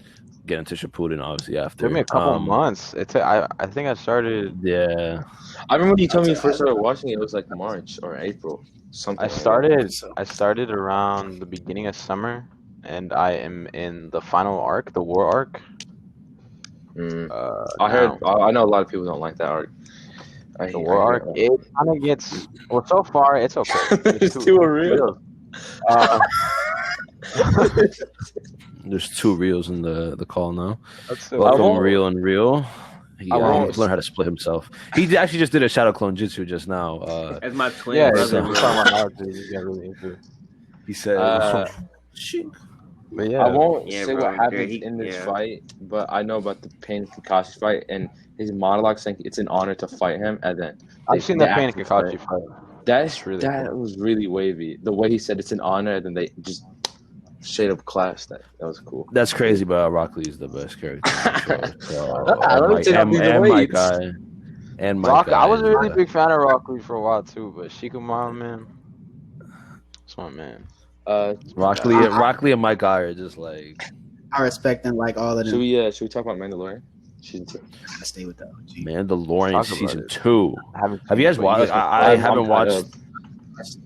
get into Shippuden obviously after.
Took me a couple of months. I think I started.
Yeah.
I remember when you told me you first started watching it. It was like March or April, something.
I started around the beginning of summer, and I am in the final arc, the war arc.
I heard. I know a lot of people don't like that arc.
The war arc. It kind of gets. Well, so far it's okay.
It's too real.
There's two reels in the call now.
That's
Welcome, Real and Real. He
won't-
learned how to split himself. He actually just did a Shadow Clone Jutsu just now.
That's my twin
Yeah,
brother.
we're talking about Naruto. You get really into it.
He said,
But yeah,
I won't
Yeah,
say
bro,
what happens
he-
in this
yeah.
fight, but I know about the Pain and Kakashi fight and his monologue saying it's an honor to fight him, and then
I've seen that Pain and
actually
Kakashi
fight.
fight.
That
really
that
cool.
was really wavy. The way he said it's an honor, and then they just straight up clashed that. That was cool.
That's crazy, but Rock Lee is the best character. In the show.
I don't think
and,
he's
and
the
my
weights.
guy. And my
Rock,
guy.
I was a really big fan of Rock Lee for a while too, but Shikamaru, man, that's my man.
Rock Lee and my guy are just like.
I respect them like all of them.
Should we talk about Mandalorian? Season 2.
Gotta stay with the OG.
Mandalorian
Talk about
season
it.
2. Have you guys
seen it,
watched?
but
I
I'm
haven't
caught
watched.
up.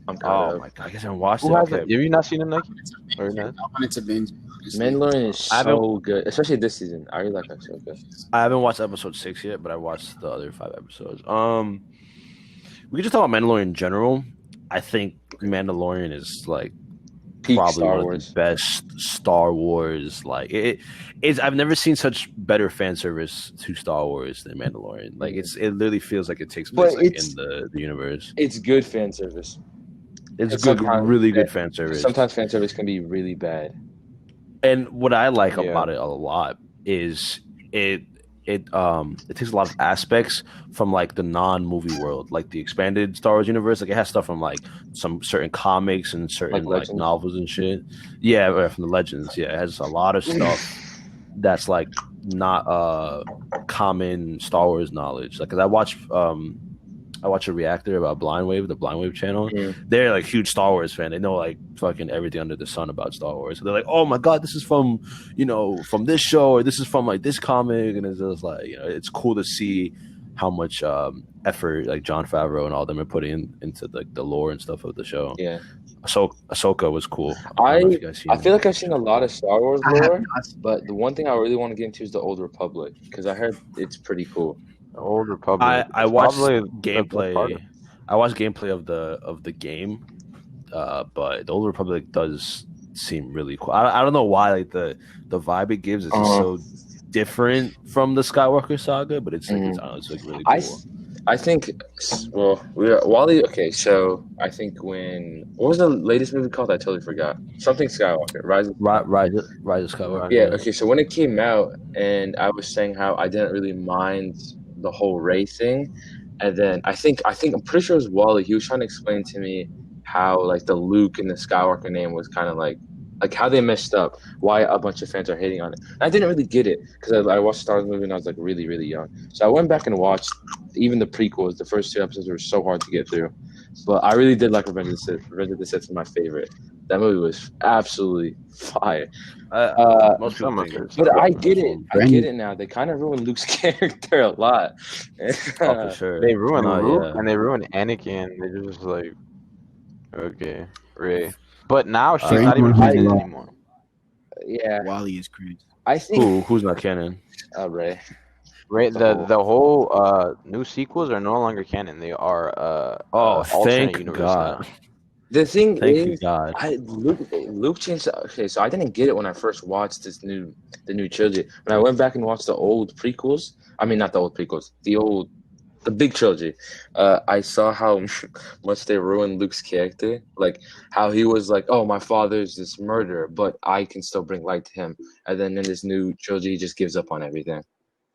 I'm
Oh
caught
my
up.
god, I guess I haven't watched
Who
it.
hasn't?
Okay.
Have you not seen it, Nike? Or not?
I wanted to binge.
Mandalorian is
I haven't-
so good, especially this season. I really like that show. Good.
I haven't watched episode 6 yet, but I watched the other 5 episodes. We could just talk about Mandalorian in general. I think Mandalorian is like
Peak
probably
Star
one of
Wars.
the best Star Wars. Like it is. I've never seen such better fan service to Star Wars than Mandalorian. Like it literally feels like it takes place
But
like,
it's-
in the universe.
It's good fan service.
It's
and
good,
sometimes-
really good fan service.
Sometimes fan service can be really bad.
And what I like
Yeah.
about it a lot is it takes a lot of aspects from like the non-movie world, like the expanded Star Wars universe. Like it has stuff from like some certain comics and certain like
Legends?
novels and shit. Yeah, from the Legends. Yeah, it has a lot of stuff that's like not common Star Wars knowledge. Like, 'cause I watch a reactor about Blind Wave, the Blind Wave channel.
Mm.
They're like huge Star Wars fan. They know like fucking everything under the sun about Star Wars. So they're like, oh my god, this is from from this show, or this is from like this comic, and it's just like it's cool to see how much effort like Jon Favreau and all them are putting into like the lore and stuff of the show.
Yeah.
Ahsoka was cool. don't know if you guys seen
I feel
it.
like I've seen a lot of Star Wars
I have
lore,
not.
but the one thing I really want to get into is the Old Republic because I heard it's pretty cool.
The Old Republic.
I
It's
watched
probably the best part
gameplay.
of-
I watched gameplay of the game, but the Old Republic does seem really cool. I don't know why, like the vibe it gives is just so different from the Skywalker saga, but it's like I don't know, it's like really cool.
I think, well, Wally. Okay, so I think what was the latest movie called? I totally forgot. Something Skywalker, Rise of
Rise of Skywalker.
Yeah. Okay, so when it came out, and I was saying how I didn't really mind the whole Rey thing, and then I think I'm pretty sure it was Wally. He was trying to explain to me how like the Luke and the Skywalker name was kind of like how they messed up, why a bunch of fans are hating on it. And I didn't really get it because I watched Star Wars movie when I was like really, really young. So I went back and watched even the prequels. The first 2 episodes were so hard to get through, but I really did like Revenge of the Sith. Revenge of the Sith is my favorite. That movie was absolutely fire.
Most people think it's
But I get it. I get it now. They kind of ruined Luke's character a lot.
for sure.
They ruined Luke
yeah.
and they ruined Anakin. They're just like, okay, Rey. But now she's not even canon anymore.
Yeah,
Wally is crazy.
I think
Who's not canon?
Rey.
Rey, the whole new sequels are no longer canon. They are alternate
thank
universe
God.
now.
The thing
Thank
is,
you, God.
Luke changed. Okay, so I didn't get it when I first watched the new trilogy. When I went back and watched the old prequels, I mean not the old prequels, the big trilogy. I saw how much they ruined Luke's character, like how he was like, "Oh, my father's this murderer, but I can still bring light to him." And then in this new trilogy, he just gives up on everything.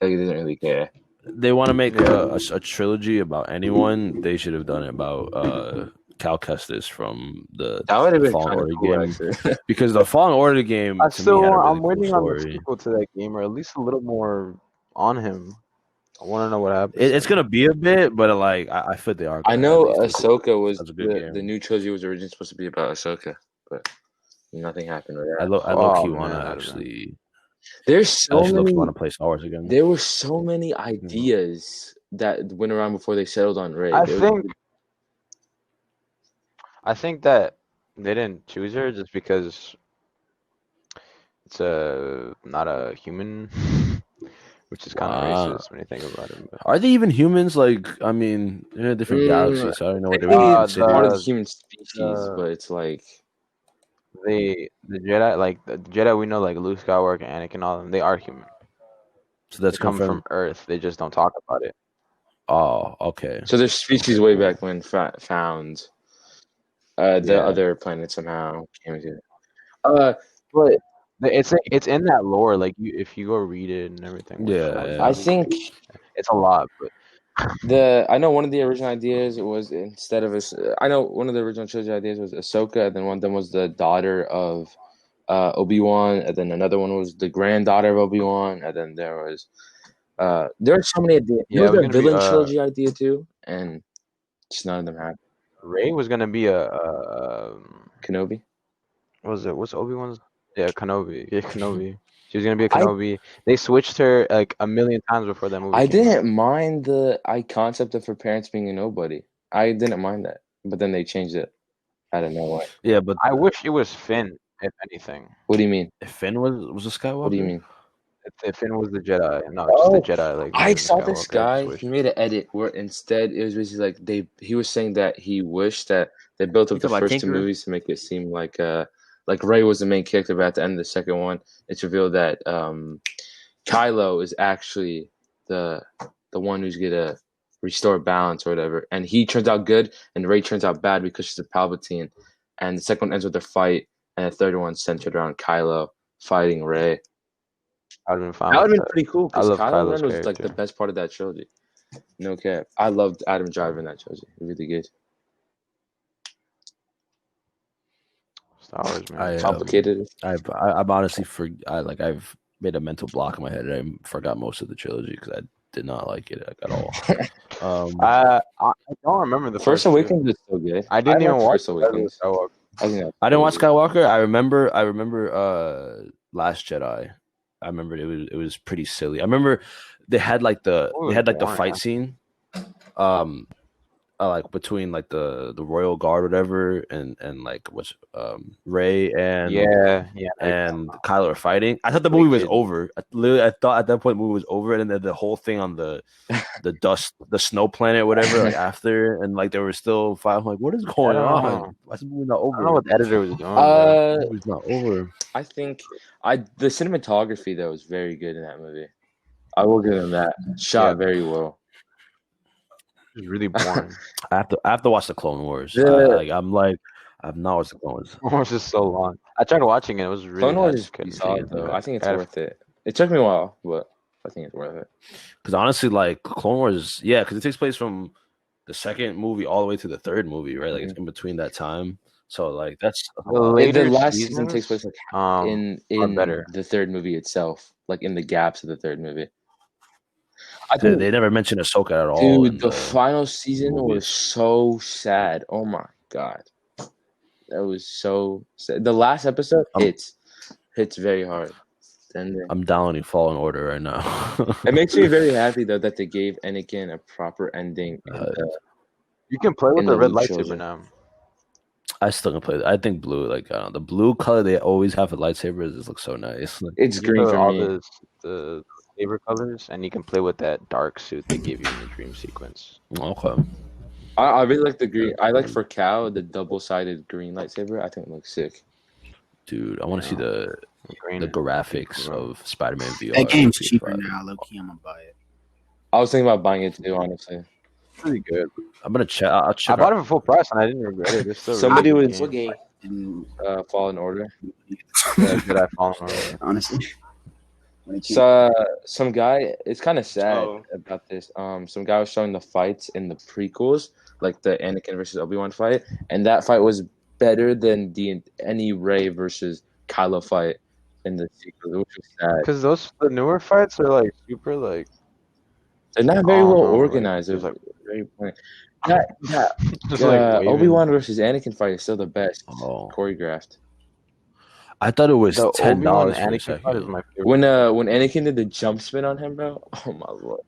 Like he doesn't really care.
They want to make a trilogy about anyone. They should have done it about Cal Kestis from the
That would have been
Fallen
kind of
Order
cool,
game.
actually.
Because the Fallen Order game, to me, had a really
I'm
cool
waiting on the
story.
sequel to that game, or at least a little more on him. I want to know what happens.
It's gonna be a bit, but like I feel they are.
I know Ahsoka was
That's a good game.
the new trilogy was originally supposed to be about Ahsoka, but nothing happened with that.
I low key
man,
want to
I don't
actually.
There's so many.
Want to play Star Wars again.
There were so many ideas that went around before they settled on Rey.
I think that they didn't choose her just because it's not a human, which is kind of racist when you think about it. But.
Are they even humans? Like, I mean, they're in a different galaxy, so I don't know what they're
part of the human species, but it's like
the Jedi, like the Jedi we know, like Luke Skywalker, Anakin, all of them, they are human.
So that's
come from Earth. They just don't talk about it.
Oh, okay.
So there's species way back when found the other planet somehow came into it. But
it's in that lore. Like if you go read it and everything.
Yeah.
I think
it's a lot, but.
I know one of the original ideas was instead of I know one of the original trilogy ideas was Ahsoka, and then one of them was the daughter of Obi-Wan, and then another one was the granddaughter of Obi-Wan, and then there are so many ideas.
Yeah,
there was a villain trilogy idea too, and just none of them happened.
Rey was gonna be a
Kenobi.
What was it? What's Obi-Wan's? Yeah, Kenobi. Yeah, Kenobi. She was gonna be a Kenobi. They switched her like a million times before that movie.
I didn't mind the concept of her parents being a nobody. I didn't mind that, but then they changed it out of nowhere.
Yeah, but
I wish it was Finn, if anything.
What do you mean?
If Finn was a Skywalker?
What do you mean?
If Finn was the Jedi, not just the Jedi. Like
I saw this guy. He made an edit where instead it was basically like he was saying that he wished that they built up the first 2 movies to make it seem like Rey was the main character, but at the end of the second one, it's revealed that Kylo is actually the one who's gonna restore balance or whatever, and he turns out good, and Rey turns out bad because she's a Palpatine, and the second one ends with a fight, and the third one centered around Kylo fighting Rey. That would have been pretty cool because Kylo Ren was like the best part of that trilogy. No cap, I loved Adam Driver in that trilogy. Really good.
Star Wars, man.
Complicated.
I've honestly I've made a mental block in my head. I forgot most of the trilogy because I did not like it at all.
I don't remember the
First Awakens was so good.
I didn't even watch
First Awakens.
I didn't watch Skywalker. I remember Last Jedi. I remember it was pretty silly. I remember they had like the fight scene. like between like the Royal Guard, whatever, and like what's Ray
Yeah,
and Kylo are fighting. I thought the movie was
Wicked.
over. I thought at that point the movie was over, and then the whole thing on the snow planet, whatever, like after, and like they were still fighting. I'm like, what is going
don't
on?
know.
Why is the movie not
I don't know
over?
what the editor was doing. Bro.
The movie's not over.
I think the cinematography though was very good in that movie. I will give them that. Shot very well.
It was really boring.
I have to watch the Clone Wars. I've not watched the Clone Wars.
It was just so long. I tried watching it. It was really
Clone Wars
hard.
is pretty solid though. I think it's worth it. It took me a while, but I think it's worth it.
Because honestly, like Clone Wars, yeah, because it takes place from the second movie all the way to the third movie, right? Like it's in between that time. So like that's
the last season takes place like in
better.
the third movie itself, like in the gaps of the third movie.
They never mentioned Ahsoka at all.
Dude, the final season was so sad. Oh my god, that was so sad. The last episode hits very hard.
I'm downloading Fallen Order right now.
It makes me very happy though that they gave Anakin a proper ending.
You can play with the red lightsaber now.
I still can play. I think blue, like the blue color they always have with lightsabers, just looks so nice. Like,
it's green for
all
me.
The saber colors, and you can play with that dark suit they give you in the dream sequence.
Okay.
I really like the green. I like for Cal the double-sided green lightsaber. I think it looks sick.
Dude, I want to see the graphics of Spider-Man VR.
That game's cheaper now. Low key, I'm gonna buy it.
I was thinking about buying it too, honestly.
Pretty good.
I'm gonna check. I'll check.
I bought it for full price, and I didn't regret it. It's still
Somebody
really
was
good game.
In
Fallen Order.
Did I fall in order?
honestly,
So some guy, it's kind of sad about this. Some guy was showing the fights in the prequels, like the Anakin versus Obi-Wan fight, and that fight was better than any Rey versus Kylo fight in the sequel, which was sad.
Because the newer fights are like super like
They're not very well
like,
organized. They're
like
very plain. That
like
Obi-Wan versus Anakin fight is still the best
Oh.
choreographed.
I thought it was
the
$10
Obi-Wan
for a
Anakin fight is
second.
my favorite.
When Anakin did the jump spin on him, bro. Oh my lord.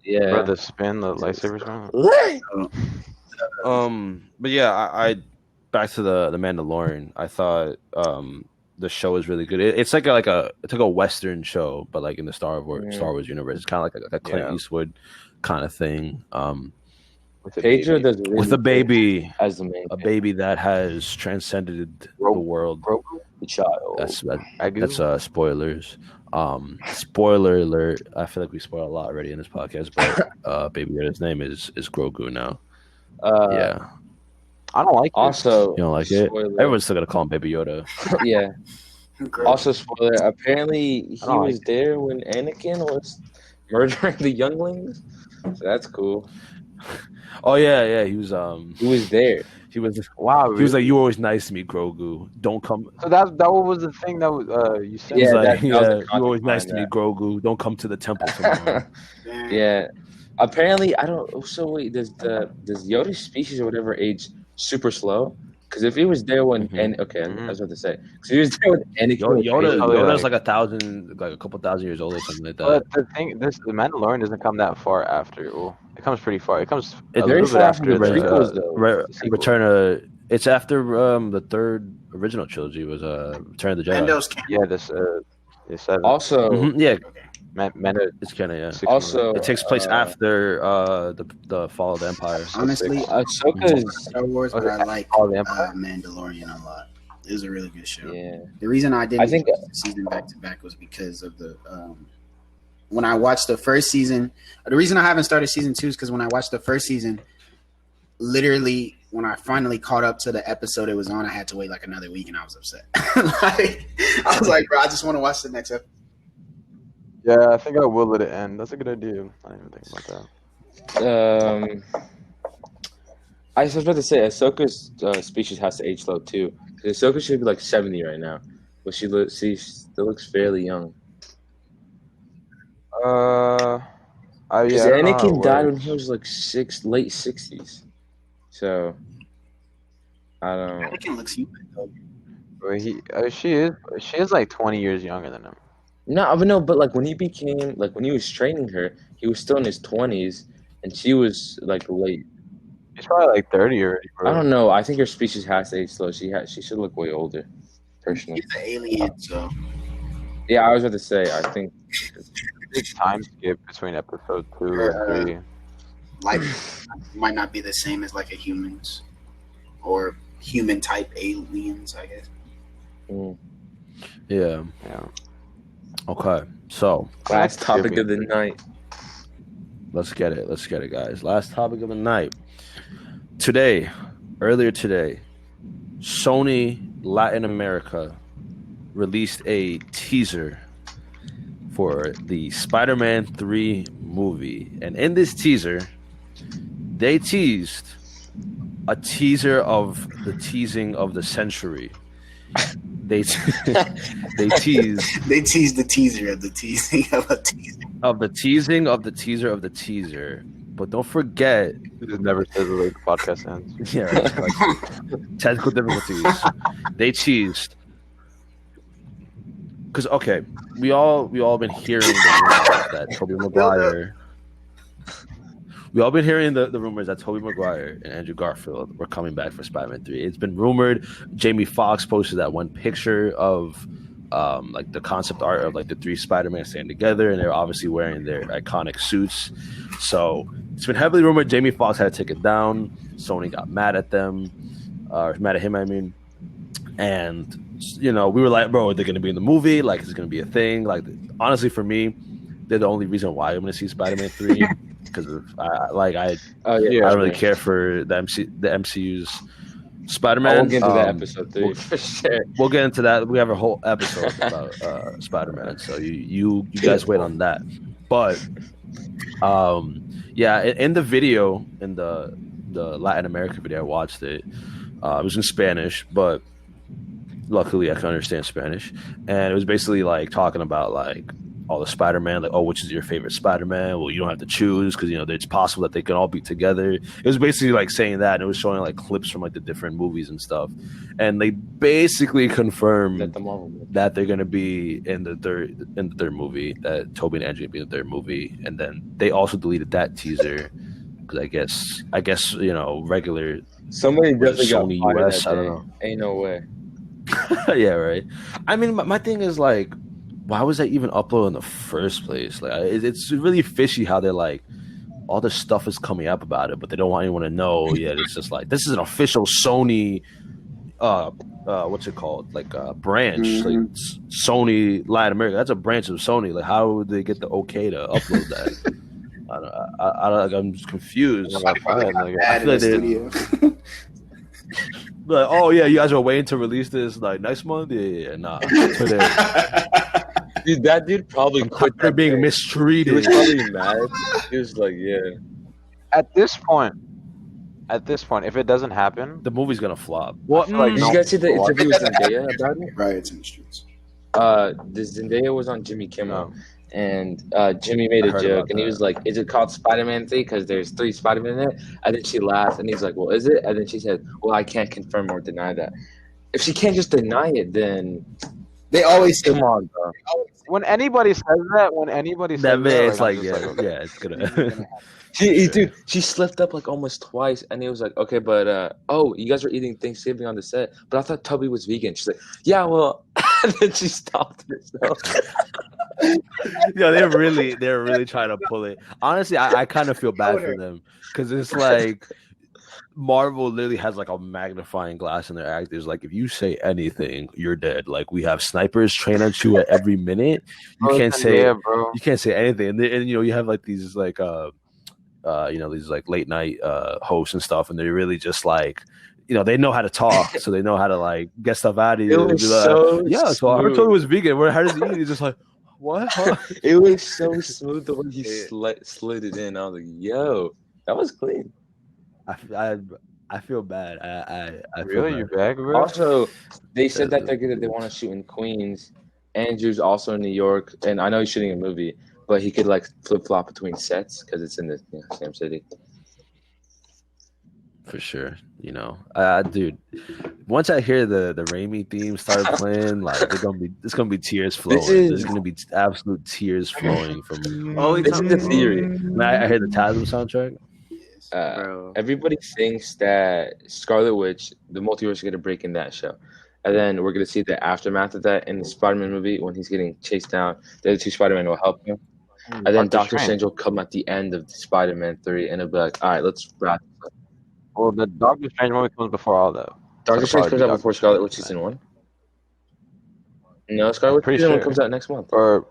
Yeah.
Bro, the spin, the lightsaber spin.
But yeah, I back to the Mandalorian. I thought the show was really good. It's like a Western show, but like in the Star Wars universe. It's kind of like a Clint Eastwood kind of thing.
Pedro does really
With a baby
as the main
baby that has transcended the world.
the child.
That's spoilers. Spoiler alert. I feel like we spoiled a lot already in this podcast, but Baby Yoda's name is Grogu now. Yeah.
I don't like it.
Also,
You don't like
spoiler.
it? Everyone's still gonna call him Baby Yoda.
Yeah. Also, spoiler. Apparently, he
I don't
was
like it.
there when Anakin was murdering the younglings. So that's cool.
Oh yeah, he was
He was there.
he was
Wow.
he was like, "You always nice to me, Grogu. Don't come."
So that was the thing that you said.
He's
Yeah,
like,
that was the
"You always
concept
nice to me,
behind
Grogu. Don't come to the temple tomorrow."
Yeah. Apparently, I don't. So wait, does Yoda's species or whatever age super slow? Because if he was there when I was about to say, because he was there when Anakin.
Yoda's like a couple thousand years old or something like that.
But the thing, the Mandalorian doesn't come that far after. Well, it comes pretty far. It comes a
very
little bit
far
after
after the
the
prequels, though.
the sequel.
Return of it's after the third original trilogy was Return of the Jedi.
Mando's camp.
Yeah, this seven.
Also,
Yeah,
Mando.
it's kind of
Six
also,
it takes place after the fall of the Empire.
Honestly,
Ahsoka's.
Star Wars, but I like
All the Empire.
Mandalorian a lot. It was a really good show.
Yeah.
The reason I didn't
I think-
watch the season back to back was because of the when I watched the first season. The reason I haven't started season 2 is because when I watched the first season, literally when I finally caught up to the episode it was on, I had to wait like another week, and I was upset. I was like, bro, I just want to watch the next episode.
Yeah, I think I will let it end. That's a good idea. I didn't even think about that.
I was about to say Ahsoka's species has to age slow too. Because Ahsoka should be like 70 right now, but she still looks fairly young.
Yeah,
Because
I don't know how
Anakin
it
died when
works.
he was like late 60s. So I don't know.
Anakin looks human though.
But she is like 20 years younger than him.
But like when he was training her, he was still in his 20s, and she was like late.
She's probably like 30 already, bro.
I don't know. I think her species has to age slow. She should look way older, personally.
She's an alien, so
Yeah, I was about to say. I think
Big time skip between episode 2
Her,
and 3.
life might not be the same as like a human's or human type aliens, I guess.
Yeah.
Yeah.
Okay. So
last topic of the night.
let's get it, guys. Last topic of the night. Earlier today, Sony Latin America released a teaser for the Spider-Man 3 movie. And in this teaser, they teased a teaser of the teasing of the century. They teased
They teased the teaser of the teasing of a teaser.
of the teasing of the teaser of the teaser. But don't forget,
It just never says the way the podcast ends.
yeah, like, technical difficulties. They teased because we all been hearing the rumors that Tobey Maguire. We all been hearing the rumors that Tobey Maguire and Andrew Garfield were coming back for Spider-Man 3. It's been rumored. Jamie Foxx posted that one picture of like the concept art of like the 3 Spider-Man standing together, and they're obviously wearing their iconic suits. So it's been heavily rumored. Jamie Foxx had to take it down. Sony got mad at them, or mad at him, I mean. And we were like, bro, are they going to be in the movie? Like, is it going to be a thing? Like, honestly, for me, they're the only reason why I'm going to see Spider-Man 3 because I don't really care for the MCU's Spider-Man.
We'll get into that episode 3 for sure.
We'll get into that. We have a whole episode about Spider-Man, so you guys wait on that. But in the video, in the Latin America video, I watched it. It was in Spanish, but luckily I can understand Spanish. And it was basically like talking about like all the Spider-Man, like, oh, which is your favorite Spider-Man? Well, you don't have to choose because it's possible that they can all be together. It was basically like saying that, and it was showing like clips from like the different movies and stuff. And they basically confirmed that they're gonna be in the third movie, that Tobey and Andrew will be in the third movie. And then they also deleted that teaser because I guess regular
Somebody definitely got
Sony
fired
US,
that
I don't
day.
know.
Ain't no way.
Yeah, right. I mean, my thing is like, why was that even uploaded in the first place? Like, it's really fishy how they're like, all this stuff is coming up about it, but they don't want anyone to know yet. It's just like, this is an official Sony, what's it called? Like a branch, like Sony Latin America. That's a branch of Sony. Like, how would they get the okay to upload that? I'm just confused. I feel like they're like, oh yeah, you guys are waiting to release this like next month. Yeah, nah. Today.
Dude, that dude probably quit.
They're being mistreated.
He was probably mad. He was like, yeah.
At this point, if it doesn't happen,
The movie's gonna flop.
well,
Did you guys see the interview with Zendaya about it?
Riots in the streets.
The Zendaya was on Jimmy Kimmel, and Jimmy made
I
a
heard
joke,
about
and he
that.
was like, "Is it called Spider-Man 3? Because there's 3 Spider-Man in it." And then she laughed, and he's like, "Well, is it?" And then she said, "Well, I can't confirm or deny that." If she can't just deny it, then
They always say,
come on, bro.
when anybody says that,
That man, it's
I'm
like,
just
yeah, it's gonna.
Dude, she slipped up like almost twice, and he was like, "Okay, but you guys were eating Thanksgiving on the set, but I thought Tubby was vegan." She's like, "Yeah, well," and then she stopped herself.
Yeah, they're really trying to pull it. Honestly, I kind of feel bad for them because it's like Marvel literally has like a magnifying glass in their actors. Like, if you say anything, you're dead. Like, we have snipers trained at you at every minute. You can't say
bro.
you can't say anything, and you have like these like these like late night hosts and stuff, and they're really just like, they know how to talk, so they know how to like get stuff out of you.
It was
Be like,
so
yeah, so I heard
smooth.
Tony was vegan. How does he eat? He's just like, what? Huh?
It was so smooth the way he slid it in. I was like, "Yo, that was clean."
I feel bad. I feel
Really,
bad.
you back, bro?
Also, they said that they want to shoot in Queens. Andrew's also in New York, and I know he's shooting a movie, but he could like flip flop between sets because it's in the same city.
For sure, dude. Once I hear the Raimi theme start playing, like it's gonna be tears flowing. There's gonna be absolute tears flowing from.
Oh, it's the theory.
I hear the Tasm soundtrack.
Bro.
everybody thinks that Scarlet Witch, the multiverse, is gonna break in that show, and then we're gonna see the aftermath of that in the Spider-Man movie when he's getting chased down. The other two Spider-Man will help him, and then Doctor Strange will come at the end of Spider-Man 3, and it'll be like, all right, let's wrap.
Well, the Doctor Strange movie comes before all that.
Doctor Strange comes out before Scarlet Witch season 1. No, Scarlet Witch season 1 comes out next month.
Or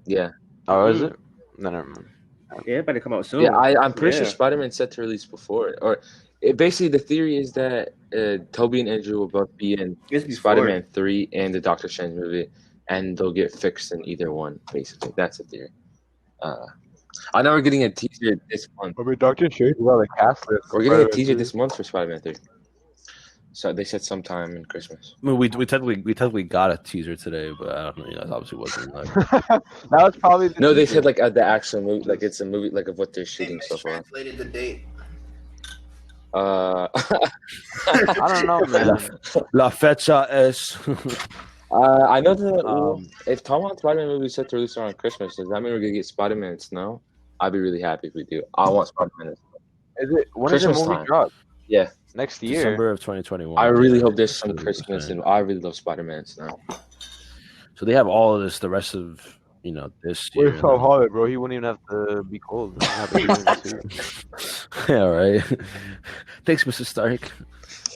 yeah.
Oh, is it? No, never mind.
Yeah, it better come out soon.
Yeah, I'm pretty sure Spider-Man's set to release before it. Or basically, the theory is that Toby and Andrew will both be in Spider-Man 3 and the Doctor Strange movie, and they'll get fixed in either one, basically. That's the theory. I know we're getting a teaser this month.
I mean, Doctor Strange is on the cast list.
We're getting a teaser this month for Spider-Man 3. So they said sometime in Christmas.
I mean, we technically got a teaser today, but I don't know. It obviously wasn't like.
That was probably
no. They said like the actual movie, like it's a movie, like of what they're shooting so far.
Translated the date.
I don't know, man.
La fecha es.
I know that if Tom Holland's Spider-Man movie is set to release around Christmas, does that mean we're gonna get Spider-Man in snow? I'd be really happy if we do. I want Spider-Man.
Is it when
Christmas
does the movie
time.
drop?
Yeah,
next year.
December of 2021.
I really hope there's some Christmas, and I really love Spider-Man snow.
So they have all of this, the rest of this year.
Where's Tom Holland, bro? He wouldn't even have to be cold.
Yeah, right. Thanks, Mr. Stark.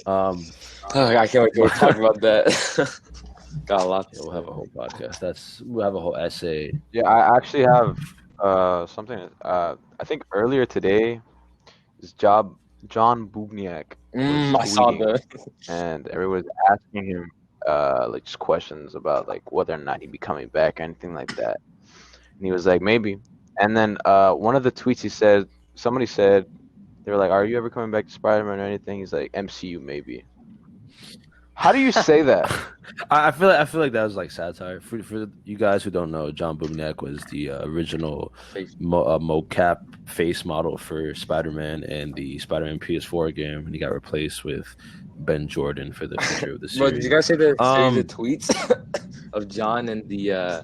I can't wait to talk about that. Got a lot.
We'll have a whole podcast. We'll have a whole essay.
Yeah, I actually have something. I think earlier today, John Bubniak.
I saw that.
And everyone was asking him like just questions about like whether or not he'd be coming back or anything like that. And he was like, maybe. And then one of the tweets he said, somebody said, they were like, are you ever coming back to Spider-Man or anything? He's like, MCU maybe. How do you say that?
I feel like that was like satire. For you guys who don't know, John Bubniak was the original mocap face model for Spider-Man and the Spider-Man PS4 game, and he got replaced with Ben Jordan for the future of the series.
But did you guys say the tweets of John and the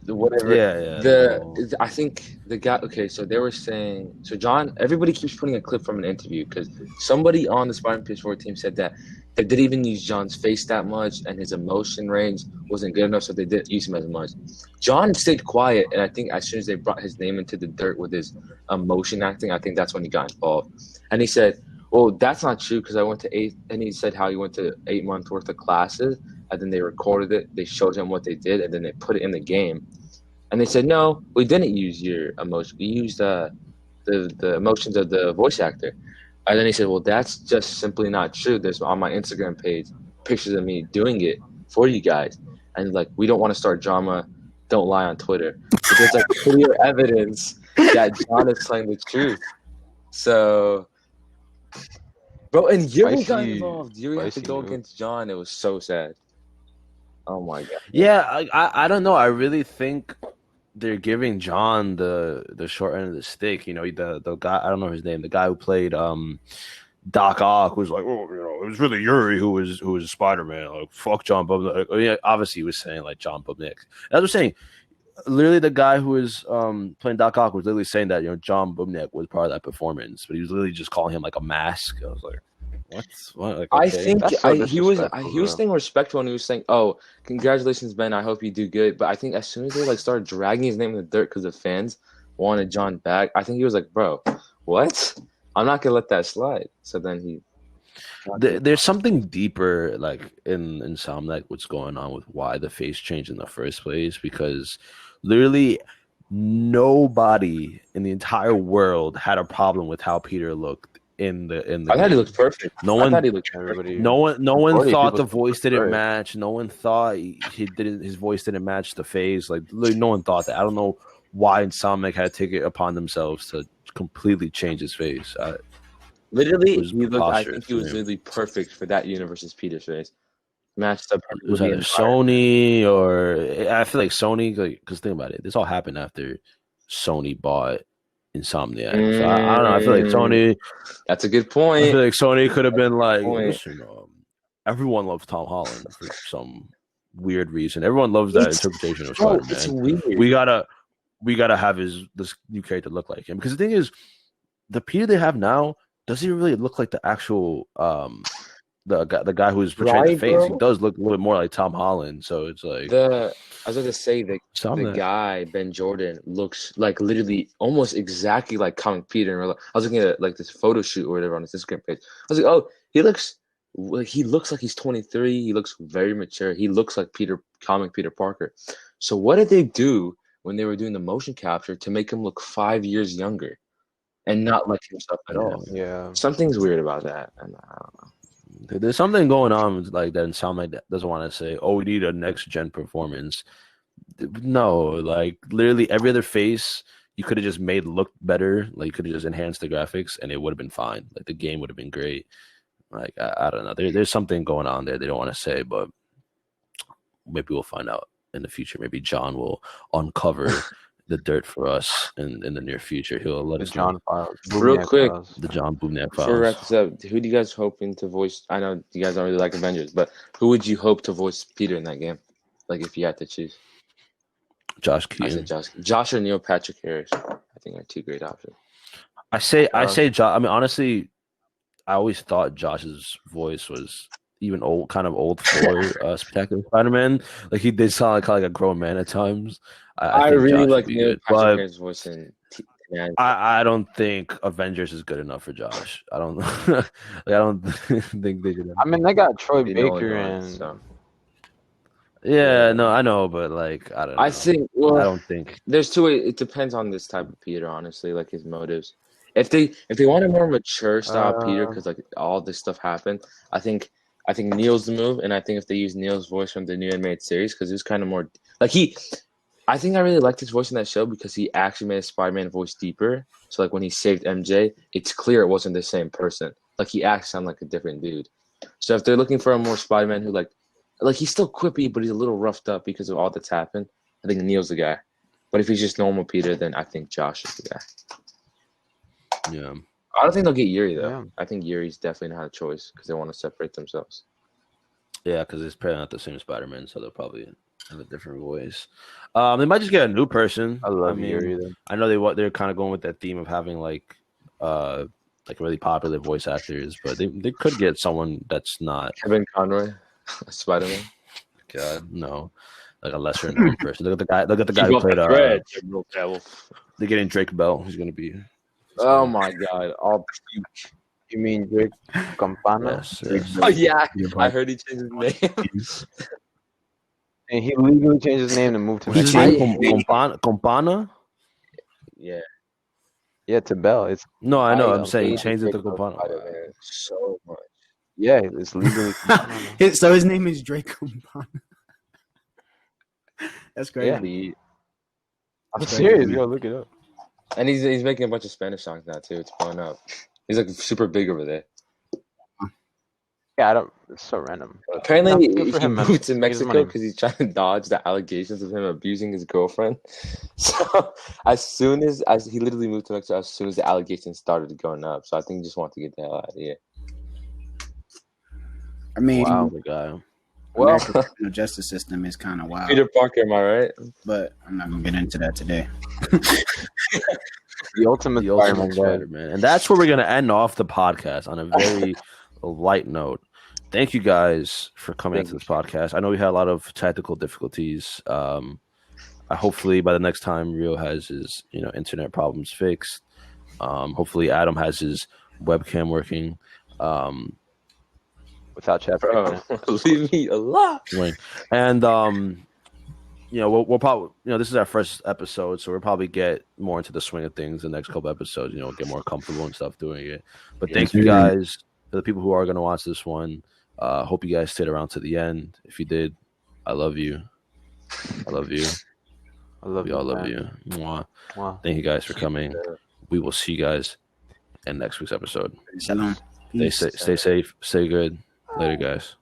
whatever?
Yeah.
I think the guy. Okay, so they were saying. So John, everybody keeps putting a clip from an interview because somebody on the Spider-Man PS4 team said that they didn't even use John's face that much, and his emotion range wasn't good enough, so they didn't use him as much. John stayed quiet, and I think as soon as they brought his name into the dirt with his emotion acting, I think that's when he got involved. And he said, well, that's not true because I went to 8, and he said how he went to 8 months worth of classes, and then they recorded it, they showed him what they did, and then they put it in the game. And they said, no, we didn't use your emotion. We used the emotions of the voice actor. And then he said, well, that's just simply not true. There's on my Instagram page pictures of me doing it for you guys. And like, we don't want to start drama. Don't lie on Twitter. But there's like clear evidence that John is telling the truth. So, bro, and Yuri got involved. Yuri had to go against John. It was so sad. Oh my God.
Yeah, I don't know. I really think they're giving John the short end of the stick. The guy, I don't know his name, the guy who played Doc Ock was like, it was really Yuri who was Spider-Man. Like, fuck John Bubniak. Yeah, obviously he was saying like John Bubniak. I was saying, literally the guy who was playing Doc Ock was literally saying that John Bubniak was part of that performance, but he was literally just calling him like a mask. I was like, what? Like, okay.
I think he was staying respectful, and he was saying, "Oh, congratulations, Ben. I hope you do good." But I think as soon as they like started dragging his name in the dirt because the fans wanted John back, I think he was like, "Bro, what? I'm not gonna let that slide." So then
there's something deeper, like in some like what's going on with why the face changed in the first place, because literally nobody in the entire world had a problem with how Peter looked. In the
I thought he looked perfect.
No one thought the voice didn't
right.
match. No one thought his voice didn't match the face. Like literally no one thought that. I don't know why Insomniac had to take it upon themselves to completely change his face.
Literally, I think he was really perfect for that universe's Peter's face. Matched up.
It was either Sony or I feel like Sony, because think about it, this all happened after Sony bought Insomniac. So I don't know. I feel like Sony.
That's a good point.
I feel like Sony could have been like, listen, everyone loves Tom Holland for some weird reason. Everyone loves that interpretation of Spider-Man.
It's weird.
We gotta have this new character look like him, because the thing is, the Peter they have now doesn't even really look like the actual the guy who's portraying the
Right,
face. He
bro?
does look a little bit more like Tom Holland. So it's like
I was going to say the
something.
guy Ben Jordan looks like literally almost exactly like comic Peter in real life. I was looking at like this photo shoot or whatever on his Instagram page. I was like, oh, he looks like he's 23. He looks very mature. He looks like comic Peter Parker. So what did they do when they were doing the motion capture to make him look 5 years younger and not like himself at all?
Yeah.
Something's weird about that, and I don't know.
There's something going on like that, and sound like that doesn't want to say, "Oh, we need a next gen performance." No, like literally every other face you could have just made look better. Like you could have just enhanced the graphics, and it would have been fine. Like the game would have been great. Like I don't know. There's something going on there. They don't want to say, but maybe we'll find out in the future. Maybe John will uncover the dirt for us in the near future. He'll let
The
us
John
know.
Files.
Real
Boomiak
quick,
Files.
The John Boomniak
Before we wrap
files.
this up, who do you guys hoping to voice? I know you guys don't really like Avengers, but who would you hope to voice Peter in that game? Like if you had to choose,
Josh
I said
Keaton.
Josh or Neil Patrick Harris. I think are two great options.
I say Josh. I mean, honestly, I always thought Josh's voice was even kind of old for Spectacular Spider-Man. Like he did sound like a grown man at times. I think
really
Josh would
like
be
Neil
good,
Patrick
but
Harris' voice in
I don't think Avengers is good enough for Josh. I don't like, I don't think they should.
I mean, they got Troy
You know,
Baker
annoying,
and
so.
Yeah, no, I know, but like I don't know.
I think well,
I don't think.
there's two ways. It depends on this type of Peter, honestly, like his motives. If they want a more mature style Peter, because like all this stuff happened, I think Neil's the move, and I think if they use Neil's voice from the new animated series, because it was kind of more like I think I really liked his voice in that show because he actually made his Spider-Man voice deeper. So like when he saved MJ, it's clear it wasn't the same person. Like he acts sound like a different dude. So if they're looking for a more Spider-Man who like he's still quippy, but he's a little roughed up because of all that's happened, I think Neil's the guy. But if he's just normal Peter, then I think Josh is the guy.
Yeah,
I don't think they'll get Yuri though.
Yeah.
I think Yuri's definitely not a choice because they want to separate themselves.
yeah, because it's probably not the same Spider-Man, so they'll probably have a different voice. They might just get a new person.
I love
mean,
Yuri. Though.
I know they're kind of going with that theme of having like really popular voice actors, but they could get someone that's not.
Kevin Conroy, Spider-Man.
God, no, like a lesser known person. Look at the guy who played. They're getting Drake Bell. He's gonna be.
Oh my God!
You mean Drake Campana?
Yes.
Oh yeah, I heard he changed his name.
And he legally changed his name to move to
What's his
Mexico.
name? Compana?
Yeah,
Yeah, to Bell. It's
No, I know. I'm
don't
saying he
think
changed it to
Drake Bell,
Compana.
Spider-Man, so much.
yeah, it's legally.
So his name is Drake Campana. That's crazy.
Yeah. I'm
That's
serious.
crazy.
Yo, look it up.
And he's making a bunch of Spanish songs now too. It's blowing up. He's like super big over there.
Yeah, I don't. It's so random.
Apparently,
Good
he
for him, man.
moved to
He's
Mexico
money.
because he's trying to dodge the allegations of him abusing his girlfriend. So as soon as he literally moved to Mexico, as soon as the allegations started going up, so I think he just wanted to get the hell out of here.
I mean,
Wow, the guy.
Well,
America's criminal justice system is kind of wild,
Peter Parker, am I right?
but I'm not gonna get into that today.
The ultimate
The ultimate
Spider-Man guy.
Spider-Man. And that's where we're going to end off the podcast on a very light note. Thank you guys for coming into this podcast. I know we had a lot of technical difficulties. Hopefully by the next time Rio has his internet problems fixed. Hopefully Adam has his webcam working.
Without chat.
Bro, leave me alone.
And we'll probably this is our first episode, so we'll probably get more into the swing of things the next couple episodes. Get more comfortable and stuff doing it. But thank you guys for the people who are going to watch this one. Hope you guys stayed around to the end. If you did, I love you. I love you.
I love
We
you.
all love
man.
you. Mwah.
Wow.
Thank you guys for coming. We will see you guys in next week's episode.
Shalom.
Stay safe. Stay good. Later, guys.